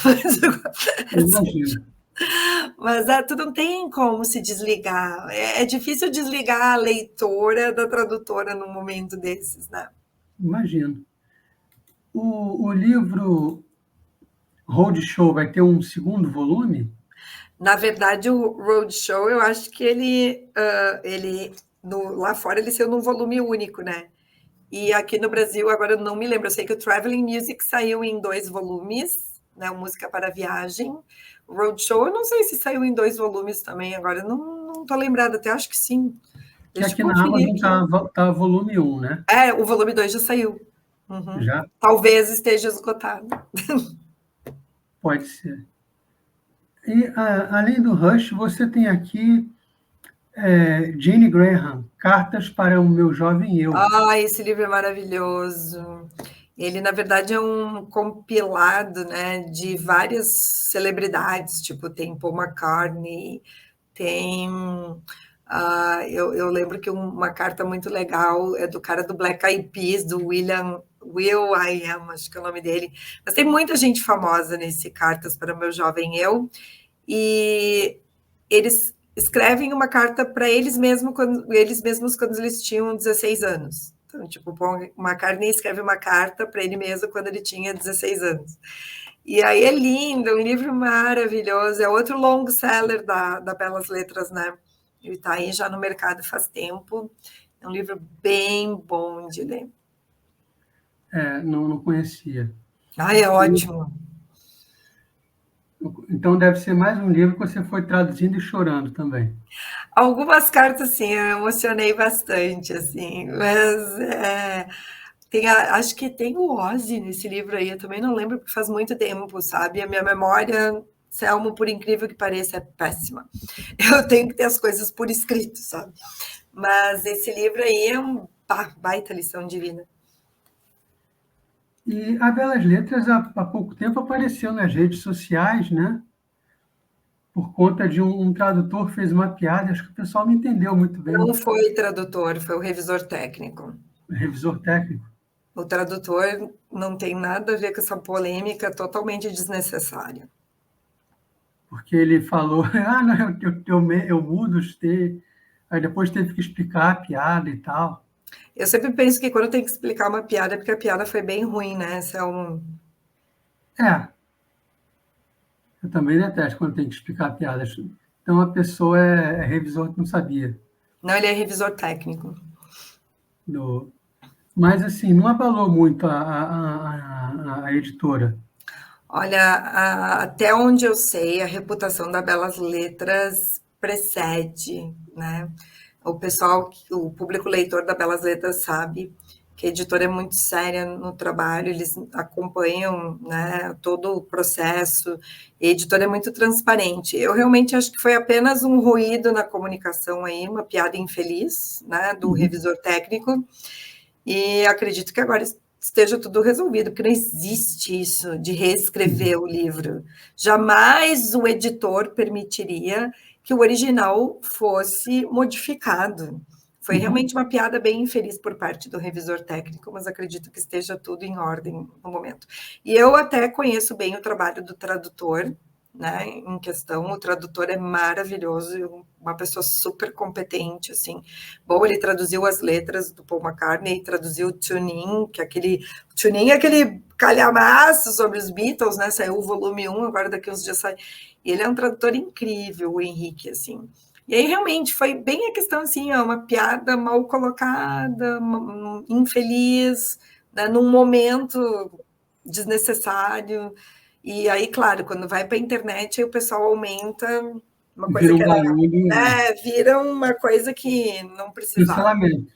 Imagino. Mas tu não tem como se desligar. É difícil desligar a leitora da tradutora num momento desses, né? Imagino. O livro Roadshow vai ter um segundo volume? Na verdade, o Roadshow, eu acho que lá fora ele saiu num volume único, né? E aqui no Brasil, agora eu não me lembro, eu sei que o Traveling Music saiu em 2 volumes, né? Música para Viagem. O Roadshow, eu não sei se saiu em 2 volumes também, agora eu não tô lembrada, até acho que sim. Que Deixa eu aqui na conferir Amazon aqui. tá volume 1, né? O volume 2 já saiu. Uhum. Já Talvez esteja esgotado. pode ser. E além do Rush, você tem aqui Jane Graham, Cartas para o Meu Jovem Eu. Esse livro é maravilhoso. Ele, na verdade, é um compilado, né, de várias celebridades, tipo, tem Paul McCartney, tem. Eu lembro que uma carta muito legal é do cara do Black Eyed Peas, do Will I Am, acho que é o nome dele. Mas tem muita gente famosa nesse Cartas para o Meu Jovem Eu, e eles escrevem uma carta para eles mesmos quando eles tinham 16 anos. Então, tipo, o Paul McCartney escreve uma carta para ele mesmo quando ele tinha 16 anos. E aí é lindo, é um livro maravilhoso, é outro long seller da Belas Letras, né? Ele está aí já no mercado faz tempo. É um livro bem bom de ler. Não conhecia. É ótimo. Então deve ser mais um livro que você foi traduzindo e chorando também. Algumas cartas, sim, eu emocionei bastante, assim, mas acho que tem o Ozzy nesse livro aí, eu também não lembro, porque faz muito tempo, sabe? A minha memória, Selmo, por incrível que pareça, é péssima. Eu tenho que ter as coisas por escrito, sabe? Mas esse livro aí é baita lição divina. E a Belas Letras, há pouco tempo, apareceu nas redes sociais, né? Por conta de um tradutor fez uma piada, acho que o pessoal não entendeu muito Não bem, foi tradutor, foi o revisor técnico. o revisor técnico. O tradutor não tem nada a ver com essa polêmica totalmente desnecessária. Porque ele falou, não, eu mudo os T, aí depois teve que explicar a piada e tal. Eu sempre penso que quando tem que explicar uma piada é porque a piada foi bem ruim, né? Eu também detesto quando tem que explicar piadas. Então a pessoa é revisor que não sabia. Não, ele é revisor técnico. Mas assim, não abalou muito a editora. Olha, até onde eu sei, a reputação da Belas Letras precede, né? O público leitor da Belas Letras sabe que a editora é muito séria no trabalho, eles acompanham, né, todo o processo, e a editora é muito transparente. Eu realmente acho que foi apenas um ruído na comunicação aí, uma piada infeliz, né, do revisor técnico, e acredito que agora esteja tudo resolvido, porque não existe isso de reescrever o livro. Jamais o editor permitiria que o original fosse modificado. Foi realmente uma piada bem infeliz por parte do revisor técnico, mas acredito que esteja tudo em ordem no momento. E eu até conheço bem o trabalho do tradutor, né, em questão. O tradutor é maravilhoso, uma pessoa super competente, assim. Bom, ele traduziu as letras do Paul McCartney, traduziu o Tuning, Tuning é aquele calhamaço sobre os Beatles, né? Saiu o volume 1, agora daqui uns dias sai. E ele é um tradutor incrível, o Henrique, assim. E aí, realmente, foi bem a questão, assim, ó, uma piada mal colocada, infeliz, né, num momento desnecessário. E aí, claro, quando vai para a internet, aí o pessoal aumenta uma coisa Vira que um era... barulho, vira uma coisa que não precisava. cancelamento,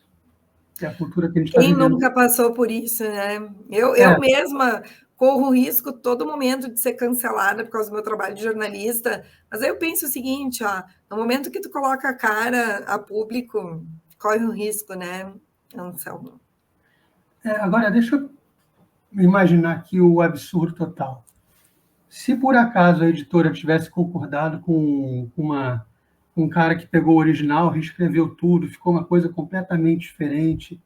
que é a cultura que a gente está Quem vivendo. nunca passou por isso, né? Eu mesma corro o risco todo momento de ser cancelada por causa do meu trabalho de jornalista, mas aí eu penso o seguinte, ó, no momento que tu coloca a cara a público, corre o risco, né, Anselmo? Agora, deixa eu imaginar aqui o absurdo total. Se por acaso a editora tivesse concordado com um cara que pegou o original, reescreveu tudo, ficou uma coisa completamente diferente,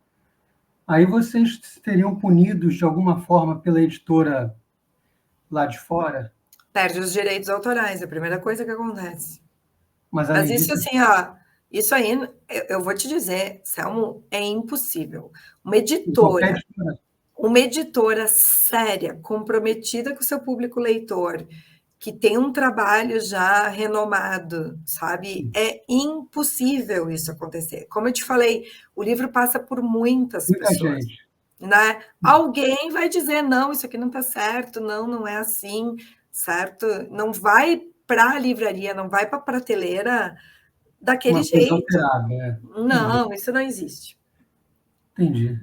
aí vocês seriam punidos de alguma forma pela editora lá de fora? Perde os direitos autorais, é a primeira coisa que acontece. Mas Mas além isso disso, assim, ó, isso aí, eu vou te dizer, Selmo, é impossível. Uma em qualquer editora editora, Uma editora séria, comprometida com o seu público leitor, que tem um trabalho já renomado, sabe? É impossível isso acontecer. Como eu te falei, o livro passa por muitas muita pessoas, gente. né? Alguém vai dizer, não, isso aqui não está certo, não, não é assim, certo? Não vai para a livraria, não vai para a prateleira daquele Uma coisa jeito. alterada, né? Entendi. Não, isso não existe. Entendi.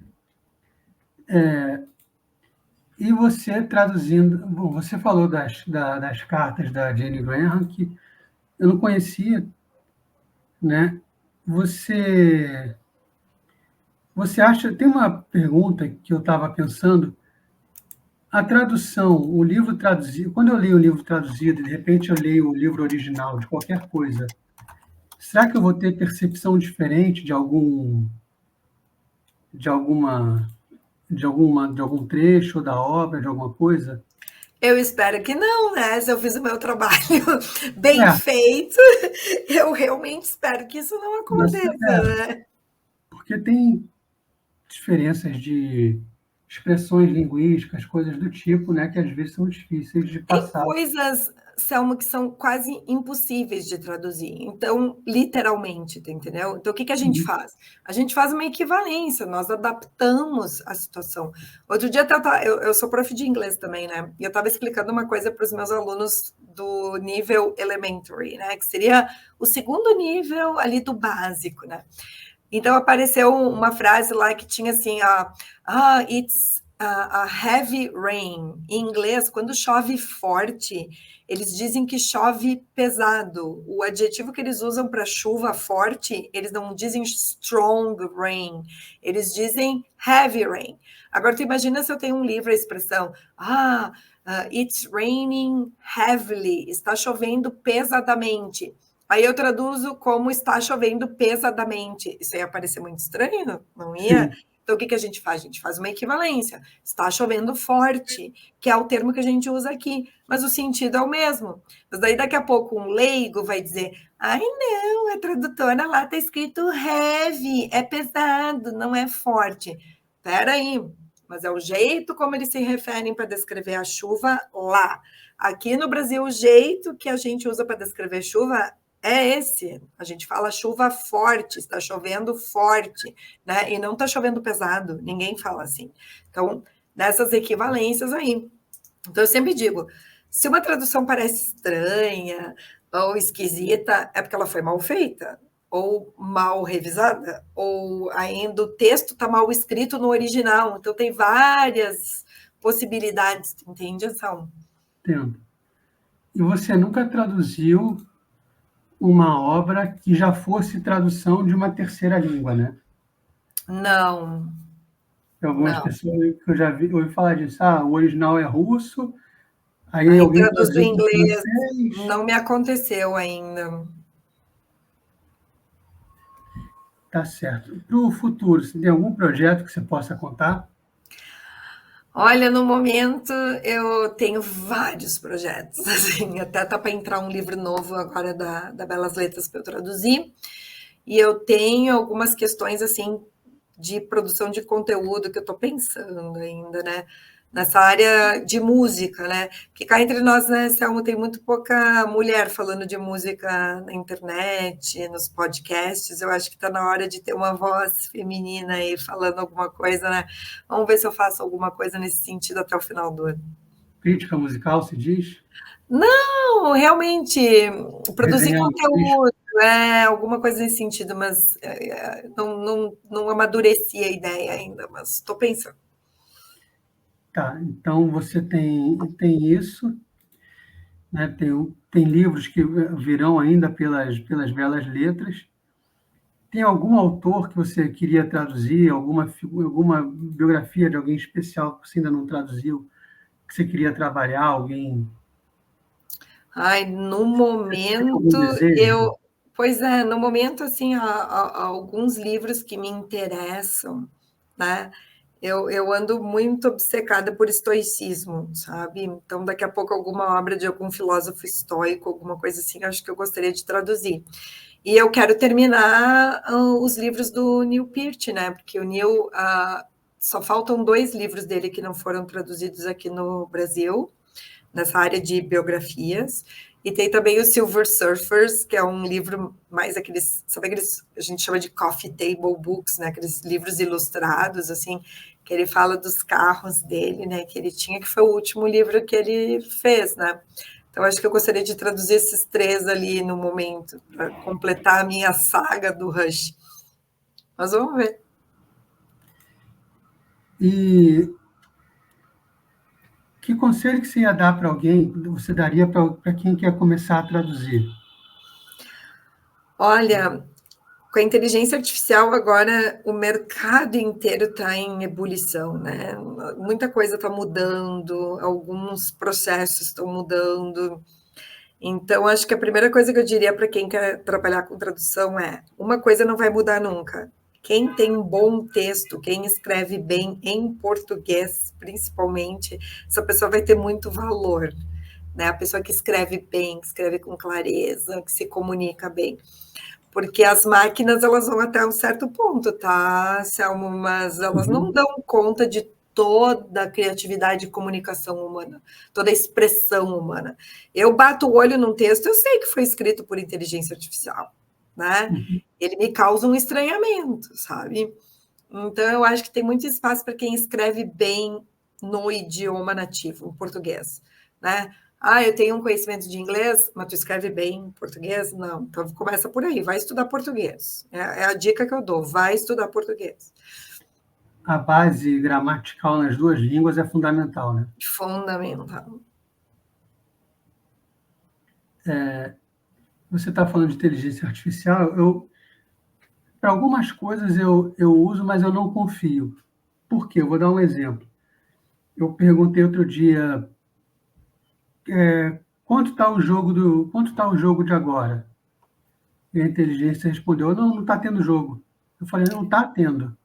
E você traduzindo, bom, você falou das cartas da Jane Graham, que eu não conhecia, né? Você, você acha, tem uma pergunta que eu estava pensando, a tradução, o livro traduzido, quando eu leio o livro traduzido, de repente eu leio o livro original de qualquer coisa, será que eu vou ter percepção diferente de alguma, de algum trecho da obra, de alguma coisa? Eu espero que não, né? Se eu fiz o meu trabalho bem É, feito, eu realmente espero que isso não aconteça, né? porque tem diferenças de expressões linguísticas, coisas do tipo, né, que às vezes são difíceis de Tem passar. coisas, Selma, que são quase impossíveis de traduzir. Então, literalmente, tá, entendeu? Então, o que a gente faz? A gente faz uma equivalência, nós adaptamos a situação. Outro dia, eu sou prof de inglês também, né? E eu estava explicando uma coisa para os meus alunos do nível elementary, né? Que seria o segundo nível ali do básico, né? Então, apareceu uma frase lá que tinha assim, it's a heavy rain. Em inglês, quando chove forte, eles dizem que chove pesado. O adjetivo que eles usam para chuva forte, eles não dizem strong rain, eles dizem heavy rain. Agora, tu imagina se eu tenho um livro, a expressão, it's raining heavily, está chovendo pesadamente. Aí eu traduzo como está chovendo pesadamente. Isso ia parecer muito estranho, não ia? Sim. Então, o que a gente faz? A gente faz uma equivalência. Está chovendo forte, que é o termo que a gente usa aqui, mas o sentido é o mesmo. Mas daí, daqui a pouco, um leigo vai dizer, ai, não, a tradutora lá está escrito heavy, é pesado, não é forte. Espera aí, mas é o jeito como eles se referem para descrever a chuva lá. Aqui no Brasil, o jeito que a gente usa para descrever chuva é esse. A gente fala chuva forte, está chovendo forte, né? E não está chovendo pesado, ninguém fala assim. Então, nessas equivalências aí. Então, eu sempre digo, se uma tradução parece estranha ou esquisita, é porque ela foi mal feita. ou mal revisada, ou ainda o texto está mal escrito no original. Então, tem várias possibilidades, entende, Anselmo? Entendo. E você nunca traduziu uma obra que já fosse tradução de uma terceira língua, né? Não, Tem algumas não. pessoas que eu já ouvi falar disso. Ah, o original é russo, aí Aí alguém traduz do traduziu para o inglês, francês. não me aconteceu ainda. Tá certo. Para o futuro, você tem algum projeto que você possa contar? Olha, no momento eu tenho vários projetos, assim, até tá para entrar um livro novo agora da Belas Letras para eu traduzir, e eu tenho algumas questões, assim, de produção de conteúdo que eu estou pensando ainda, né? Nessa área de música, né? Que cá entre nós, né, Selma, tem muito pouca mulher falando de música na internet, nos podcasts. Eu acho que está na hora de ter uma voz feminina aí falando alguma coisa, né? Vamos ver se eu faço alguma coisa nesse sentido até o final do ano. Crítica musical, se diz? Não, realmente, produzir Resenhando disco? conteúdo, alguma coisa nesse sentido, mas não amadureci a ideia ainda, mas estou pensando. Tá, então você tem isso, né? Tem livros que virão ainda pelas belas letras. Tem algum autor que você queria traduzir, alguma biografia de alguém especial que você ainda não traduziu, que você queria trabalhar, alguém? Ai, no Você tem algum momento, desejo? pois é, no momento, assim, há alguns livros que me interessam, né? Eu ando muito obcecada por estoicismo, sabe? Então, daqui a pouco, alguma obra de algum filósofo estoico, alguma coisa assim, acho que eu gostaria de traduzir. E eu quero terminar os livros do Neil Peart, né? Porque o Neil, só faltam 2 livros dele que não foram traduzidos aqui no Brasil, nessa área de biografias. E tem também o Silver Surfers, que é um livro mais aqueles, sabe aqueles, a gente chama de coffee table books, né? Aqueles livros ilustrados, assim, que ele fala dos carros dele, né? Que ele tinha, que foi o último livro que ele fez, né? Então, acho que eu gostaria de traduzir esses 3 ali no momento, para completar a minha saga do Rush. Mas vamos ver. E que conselho que você ia dar para alguém, você daria para quem quer começar a traduzir? Olha, com a inteligência artificial, agora o mercado inteiro está em ebulição, né? Muita coisa está mudando, alguns processos estão mudando. Então, acho que a primeira coisa que eu diria para quem quer trabalhar com tradução é: uma coisa não vai mudar nunca. Quem tem um bom texto, quem escreve bem em português, principalmente, essa pessoa vai ter muito valor, né? A pessoa que escreve bem, que escreve com clareza, que se comunica bem. Porque as máquinas, elas vão até um certo ponto, tá, Selma? Mas elas não dão conta de toda a criatividade e comunicação humana, toda a expressão humana. Eu bato o olho num texto, eu sei que foi escrito por inteligência artificial, né? Ele me causa um estranhamento, sabe? Então, eu acho que tem muito espaço para quem escreve bem no idioma nativo, em português, né? Ah, eu tenho um conhecimento de inglês, mas tu escreve bem em português? Não. Então, começa por aí, vai estudar português. É a dica que eu dou, vai estudar português. A base gramatical nas 2 línguas é fundamental, né? Fundamental. Você está falando de inteligência artificial, para algumas coisas eu uso, mas eu não confio. Por quê? Eu vou dar um exemplo. Eu perguntei outro dia, quanto está o jogo de agora? E a inteligência respondeu, não está tendo jogo. Eu falei, não está tendo.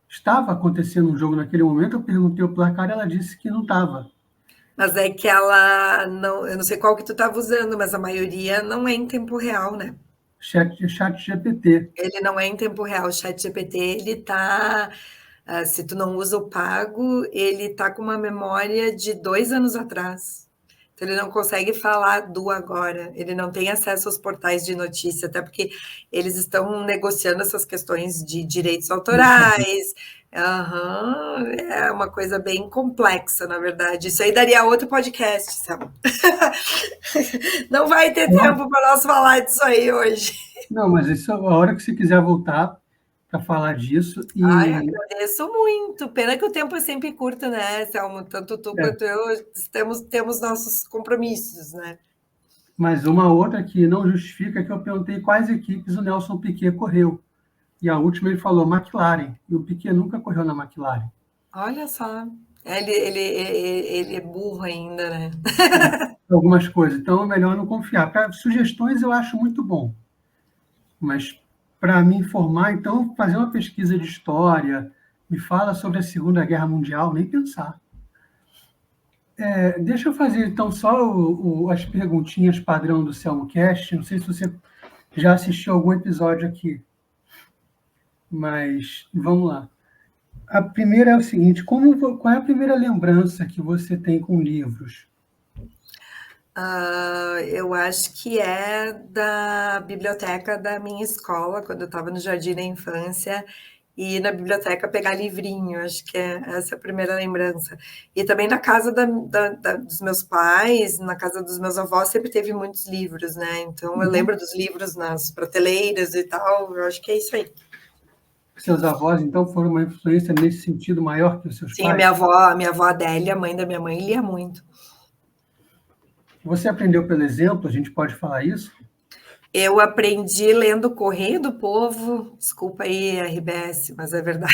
Estava acontecendo um jogo naquele momento, eu perguntei o placar, ela disse que não estava. Mas é que ela não, eu não sei qual que tu estava usando, mas a maioria não é em tempo real, né? Chat GPT. Ele não é em tempo real. O chat GPT, ele tá, se tu não usa o pago, ele tá com uma memória de 2 anos atrás. Então, ele não consegue falar do agora, ele não tem acesso aos portais de notícia, até porque eles estão negociando essas questões de direitos autorais. Aham, é uma coisa bem complexa, na verdade. Isso aí daria outro podcast, sabe? Não vai ter tempo para nós falar disso aí hoje. Não, mas isso é a hora que você quiser voltar para falar disso. Ai, E agradeço muito. Pena que o tempo é sempre curto, né, Selmo? Tanto tu é, quanto eu temos nossos compromissos, né? mas uma outra que não justifica é que eu perguntei quais equipes o Nelson Piquet correu. E a última ele falou McLaren. E o Piquet nunca correu na McLaren. Olha só. Ele é burro ainda, né? Algumas coisas. Então é melhor não confiar. Para sugestões eu acho muito bom. Mas para me informar, então, fazer uma pesquisa de história, me fala sobre a Segunda Guerra Mundial, nem pensar. Deixa eu fazer, então, só as perguntinhas padrão do Selmocast. Não sei se você já assistiu algum episódio aqui, mas vamos lá. A primeira é o seguinte: qual é a primeira lembrança que você tem com livros? Eu acho que é da biblioteca da minha escola, quando eu estava no jardim da infância, e na biblioteca pegar livrinho, acho que essa é a primeira lembrança. E também na casa dos meus pais, na casa dos meus avós, sempre teve muitos livros, né? Então eu lembro dos livros nas prateleiras e tal, eu acho que é isso aí. Seus avós, então, foram uma influência nesse sentido maior que os seus Sim, pais? a minha avó Adélia, mãe da minha mãe, lia muito. Você aprendeu pelo exemplo, a gente pode falar isso? Eu aprendi lendo o Correio do Povo, desculpa aí, RBS, mas é verdade.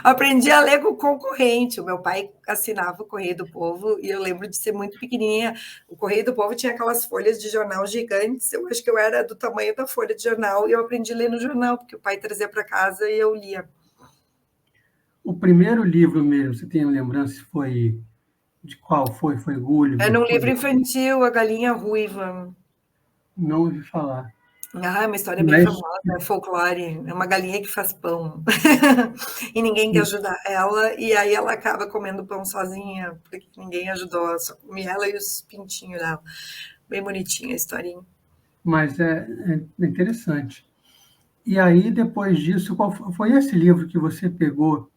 Aprendi a ler com o concorrente. O meu pai assinava o Correio do Povo e eu lembro de ser muito pequenininha. O Correio do Povo tinha aquelas folhas de jornal gigantes. Eu acho que eu era do tamanho da folha de jornal e eu aprendi a ler no jornal, porque o pai trazia para casa e eu lia. O primeiro livro mesmo, você tem lembrança se foi de qual foi? Foi Era Gulliver? um livro infantil, A Galinha Ruiva. Não ouvi falar. Ah, é uma história bem Mas, famosa, é folclore. É uma galinha que faz pão. E ninguém quer sim, ajudar ela, e aí ela acaba comendo pão sozinha, porque ninguém ajudou, só comia ela e os pintinhos dela. Bem bonitinha a historinha. mas é interessante. E aí, depois disso, qual foi esse livro que você pegou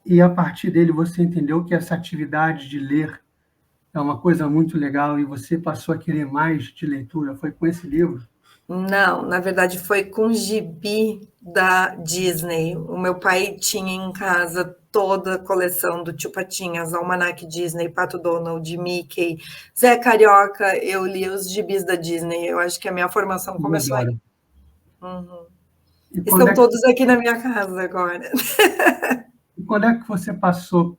e, a partir dele, você entendeu que essa atividade de ler é uma coisa muito legal e você passou a querer mais de leitura? Foi com esse livro? Não, na verdade foi com gibi da Disney. O meu pai tinha em casa toda a coleção do Tio Patinhas, Almanac Disney, Pato Donald, Mickey, Zé Carioca. Eu li os gibis da Disney. Eu acho que a minha formação Eu começou aí. adoro. Uhum. E Estão todos aqui na minha casa agora. quando é que você passou?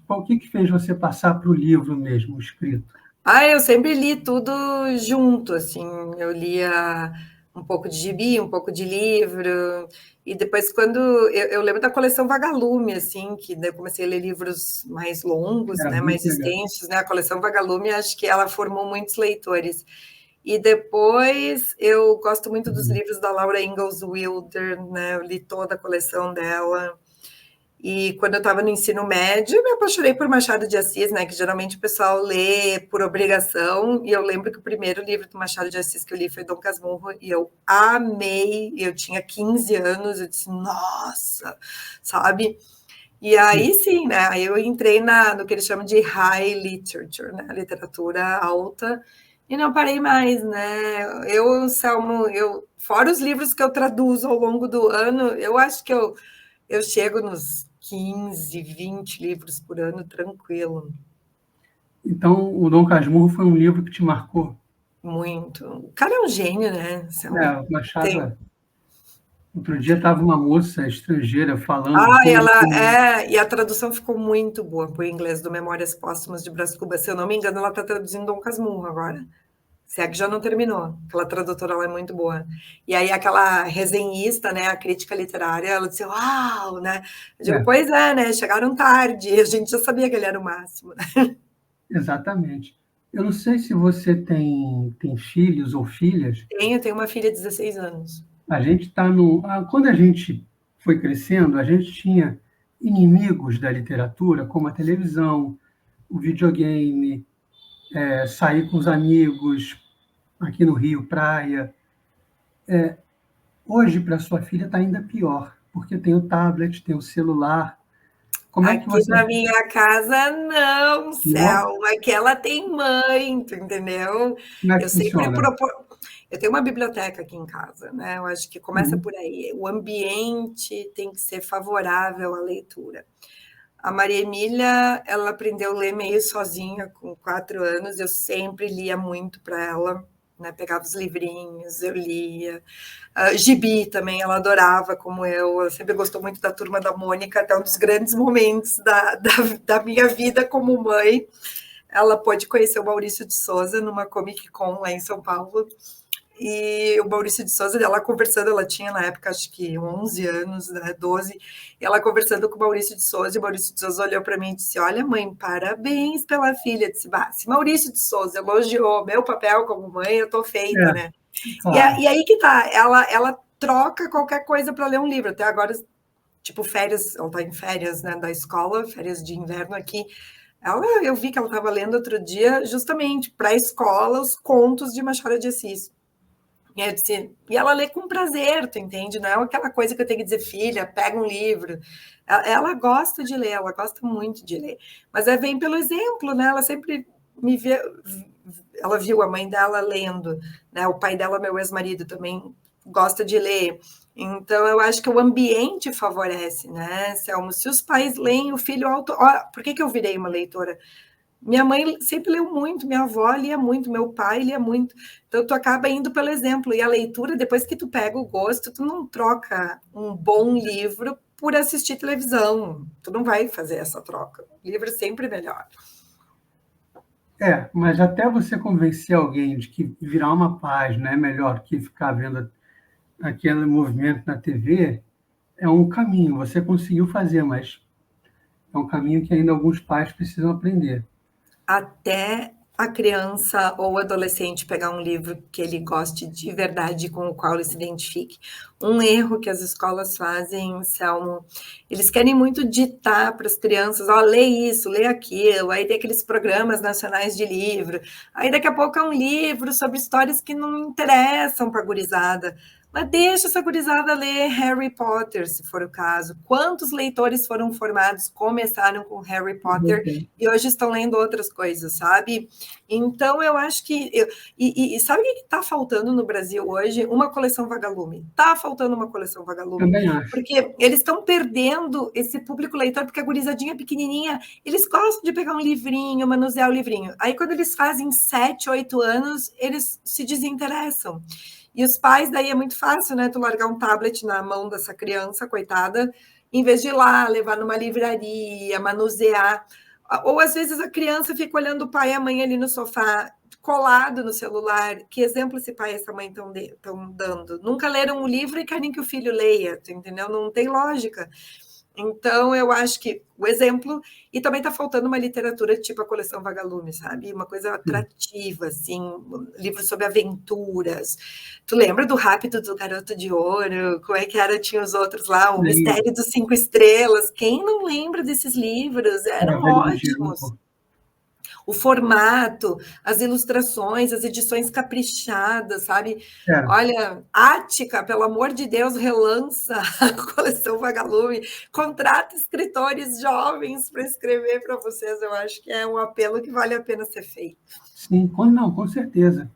O que fez você passar para o livro mesmo, escrito? Eu sempre li tudo junto, assim, eu lia um pouco de gibi, um pouco de livro, e depois quando eu lembro da coleção Vagalume, assim, que daí eu comecei a ler livros mais longos, Era né, mais muito legal. extensos, né, a coleção Vagalume, acho que ela formou muitos leitores. E depois eu gosto muito dos livros da Laura Ingalls Wilder, né, eu li toda a coleção dela. E quando eu estava no ensino médio, eu me apaixonei por Machado de Assis, né? Que geralmente o pessoal lê por obrigação. E eu lembro que o primeiro livro do Machado de Assis que eu li foi Dom Casmurro, e eu amei. Eu tinha 15 anos, eu disse, nossa, sabe? E aí sim, né? Aí eu entrei no que eles chamam de high literature, né? Literatura alta, e não parei mais, né? Selmo, fora os livros que eu traduzo ao longo do ano, eu acho que eu chego nos 15, 20 livros por ano, tranquilo. Então, o Dom Casmurro foi um livro que te marcou? Muito. O cara é um gênio, né? O Machado. Tem. Outro dia estava uma moça estrangeira falando E a tradução ficou muito boa para o inglês do Memórias Póstumas de Brás Cubas. Se eu não me engano, ela está traduzindo Dom Casmurro agora. Se é que já não terminou. Aquela tradutora ela é muito boa. E aí aquela resenhista, né, a crítica literária, ela disse, uau, né? Eu digo, pois é, né? Chegaram tarde, a gente já sabia que ele era o máximo. Exatamente. Eu não sei se você tem filhos ou filhas. Tenho uma filha de 16 anos. A gente está no. Quando a gente foi crescendo, a gente tinha inimigos da literatura, como a televisão, o videogame, sair com os amigos, aqui no Rio, praia. Hoje, para sua filha, está ainda pior, porque tem o tablet, tem o celular. Como é que Aqui você... na minha casa, não, Não? céu. Aqui ela tem mãe, tu entendeu? Como é Eu que sempre funciona? eu tenho uma biblioteca aqui em casa, né? Eu acho que começa Uhum. por aí. O ambiente tem que ser favorável à leitura. A Maria Emília, ela aprendeu a ler meio sozinha com 4 anos. Eu sempre lia muito para ela, né? Pegava os livrinhos, eu lia. Gibi também, ela adorava, como eu. Ela sempre gostou muito da Turma da Mônica, até um dos grandes momentos da minha vida como mãe. Ela pôde conhecer o Maurício de Souza numa Comic Con lá em São Paulo. E o Maurício de Souza, ela conversando, ela tinha na época acho que 11 anos, né, 12, e ela conversando com o Maurício de Souza, e o Maurício de Souza olhou para mim e disse: Olha, mãe, parabéns pela filha. Eu disse: se Maurício de Souza elogiou meu papel como mãe, eu tô feita, né? Claro. E aí que tá, ela troca qualquer coisa para ler um livro. Até agora, tipo, férias, ela tá em férias, né, da escola, férias de inverno aqui. Eu vi que ela estava lendo outro dia, justamente para a escola, os contos de Machado de Assis. E ela lê com prazer, tu entende? Não é aquela coisa que eu tenho que dizer, filha, pega um livro. Ela gosta de ler, ela gosta muito de ler. Mas vem pelo exemplo, né? Ela sempre me vê, ela viu a mãe dela lendo, né? O pai dela, meu ex-marido, também gosta de ler. Então, eu acho que o ambiente favorece, né, Selmo? Se os pais leem, o filho auto... Por que eu virei uma leitora? Minha mãe sempre leu muito, minha avó lia muito, meu pai lia muito. Então, tu acaba indo pelo exemplo. E a leitura, depois que tu pega o gosto, tu não troca um bom livro por assistir televisão. Tu não vai fazer essa troca. O livro é sempre melhor. Mas até você convencer alguém de que virar uma página é melhor que ficar vendo aquele movimento na TV, é um caminho. Você conseguiu fazer, mas é um caminho que ainda alguns pais precisam aprender. Até a criança ou adolescente pegar um livro que ele goste de verdade, com o qual ele se identifique. Um erro que as escolas fazem, Selmo, eles querem muito ditar para as crianças, lê isso, lê aquilo, aí tem aqueles programas nacionais de livro, aí daqui a pouco é um livro sobre histórias que não interessam para a gurizada. Mas deixa essa gurizada ler Harry Potter, se for o caso. Quantos leitores foram formados, começaram com Harry Potter e hoje estão lendo outras coisas, sabe? Então, eu acho que... sabe o que está faltando no Brasil hoje? Uma coleção Vagalume. Está faltando uma coleção Vagalume. Também acho. Porque eles estão perdendo esse público leitor, porque a gurizadinha pequenininha, eles gostam de pegar um livrinho, manusear o livrinho. Aí, quando eles fazem 7, 8 anos, eles se desinteressam. E os pais, daí é muito fácil, né? Tu largar um tablet na mão dessa criança, coitada, em vez de ir lá, levar numa livraria, manusear. Ou às vezes a criança fica olhando o pai e a mãe ali no sofá, colado no celular. Que exemplo esse pai e essa mãe estão dando? Nunca leram o livro e querem que o filho leia, tu entendeu? Não tem lógica. Então, eu acho que o exemplo... E também está faltando uma literatura tipo a coleção Vagalume, sabe? Uma coisa atrativa, assim, livros sobre aventuras. Tu lembra do Rápido do Garoto de Ouro? Como é que era? Tinha os outros lá, o Mistério dos 5 Estrelas. Quem não lembra desses livros? Eram ótimos. O formato, as ilustrações, as edições caprichadas, sabe? Olha, Ática, pelo amor de Deus, relança a coleção Vagalume, contrata escritores jovens para escrever para vocês. Eu acho que é um apelo que vale a pena ser feito. Sim, com certeza.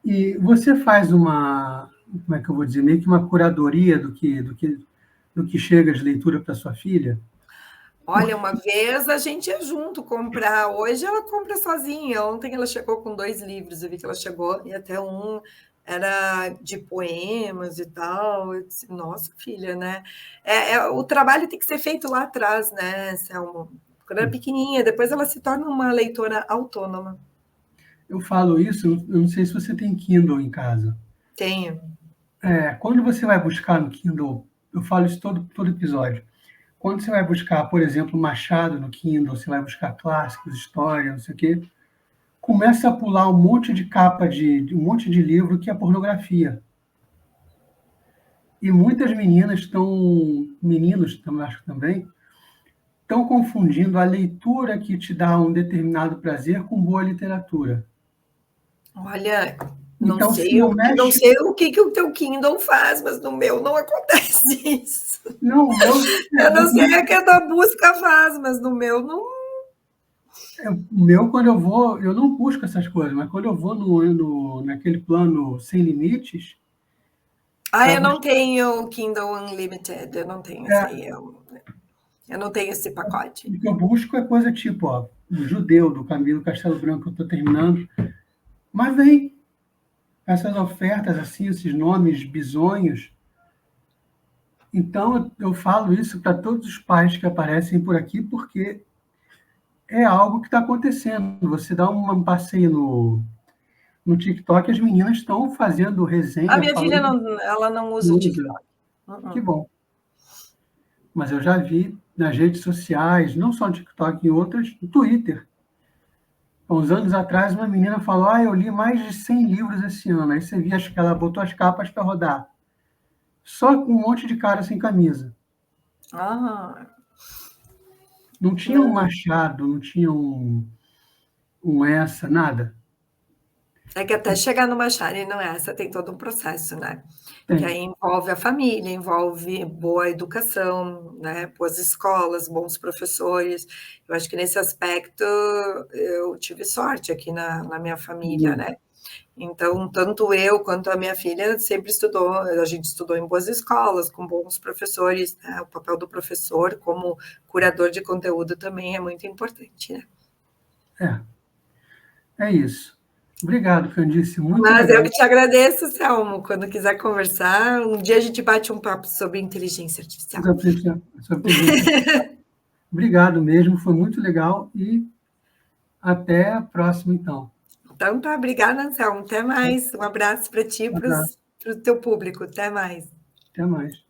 E você faz uma, como é que eu vou dizer, meio que uma curadoria do que chega de leitura para sua filha? Olha, uma vez a gente ia junto comprar, hoje ela compra sozinha. Ontem ela chegou com 2 livros, eu vi que ela chegou, e até um era de poemas e tal. Eu disse, nossa, filha, né? O trabalho tem que ser feito lá atrás, né, Selmo? Quando era pequenininha, depois ela se torna uma leitora autônoma. Eu falo isso, eu não sei se você tem Kindle em casa. Tenho. Quando você vai buscar no Kindle, eu falo isso todo episódio. Quando você vai buscar, por exemplo, Machado no Kindle, você vai buscar clássicos, história, não sei o quê, começa a pular um monte de capa um monte de livro que é pornografia. E muitas meninas meninos acho que também, estão confundindo a leitura que te dá um determinado prazer com boa literatura. Olha, não Então, se sei, não não mexe... sei o que o teu Kindle faz, mas no meu não acontece isso. Não, Eu não sei o que a tua busca faz, mas no meu não. o meu, quando eu vou, eu não busco essas coisas, mas quando eu vou naquele plano sem limites, Ah, para eu não buscar... tenho Kindle Unlimited, eu não tenho esse aí, eu não tenho esse pacote. O que eu busco é coisa tipo, ó, o Judeu, do Camilo Castelo Branco, que eu estou terminando, mas vem essas ofertas, assim, esses nomes bizonhos. Então, eu falo isso para todos os pais que aparecem por aqui, porque é algo que está acontecendo. Você dá um passeio no TikTok, as meninas estão fazendo A resenha, minha filha falando não, ela não que usa o usa. TikTok. Que bom. Mas eu já vi nas redes sociais, não só no TikTok, em outras, no Twitter. Há uns anos atrás, uma menina falou: eu li mais de 100 livros esse ano. Aí você via, acho que ela botou as capas para rodar. Só com um monte de cara sem camisa. Ah, Não tinha um Machado, não tinha um essa, nada. é que até chegar numa Shari não é essa, tem todo um processo, né? Que aí Tem. envolve a família, envolve boa educação, né? Boas escolas, bons professores. Eu acho que nesse aspecto eu tive sorte aqui na minha família, né? Então, tanto eu quanto a minha filha sempre estudou, a gente estudou em boas escolas, com bons professores, né? O papel do professor como curador de conteúdo também é muito importante, né? É isso. Obrigado, Candice. Muito Mas eu que legal. te agradeço, Selmo. Quando quiser conversar, um dia a gente bate um papo sobre inteligência artificial. Sobre inteligência. Obrigado mesmo, foi muito legal e até a próxima, então. Então tá, obrigada, Anselmo. Até mais. Um abraço para ti e Um para abraço. o teu público. Até mais. Até mais.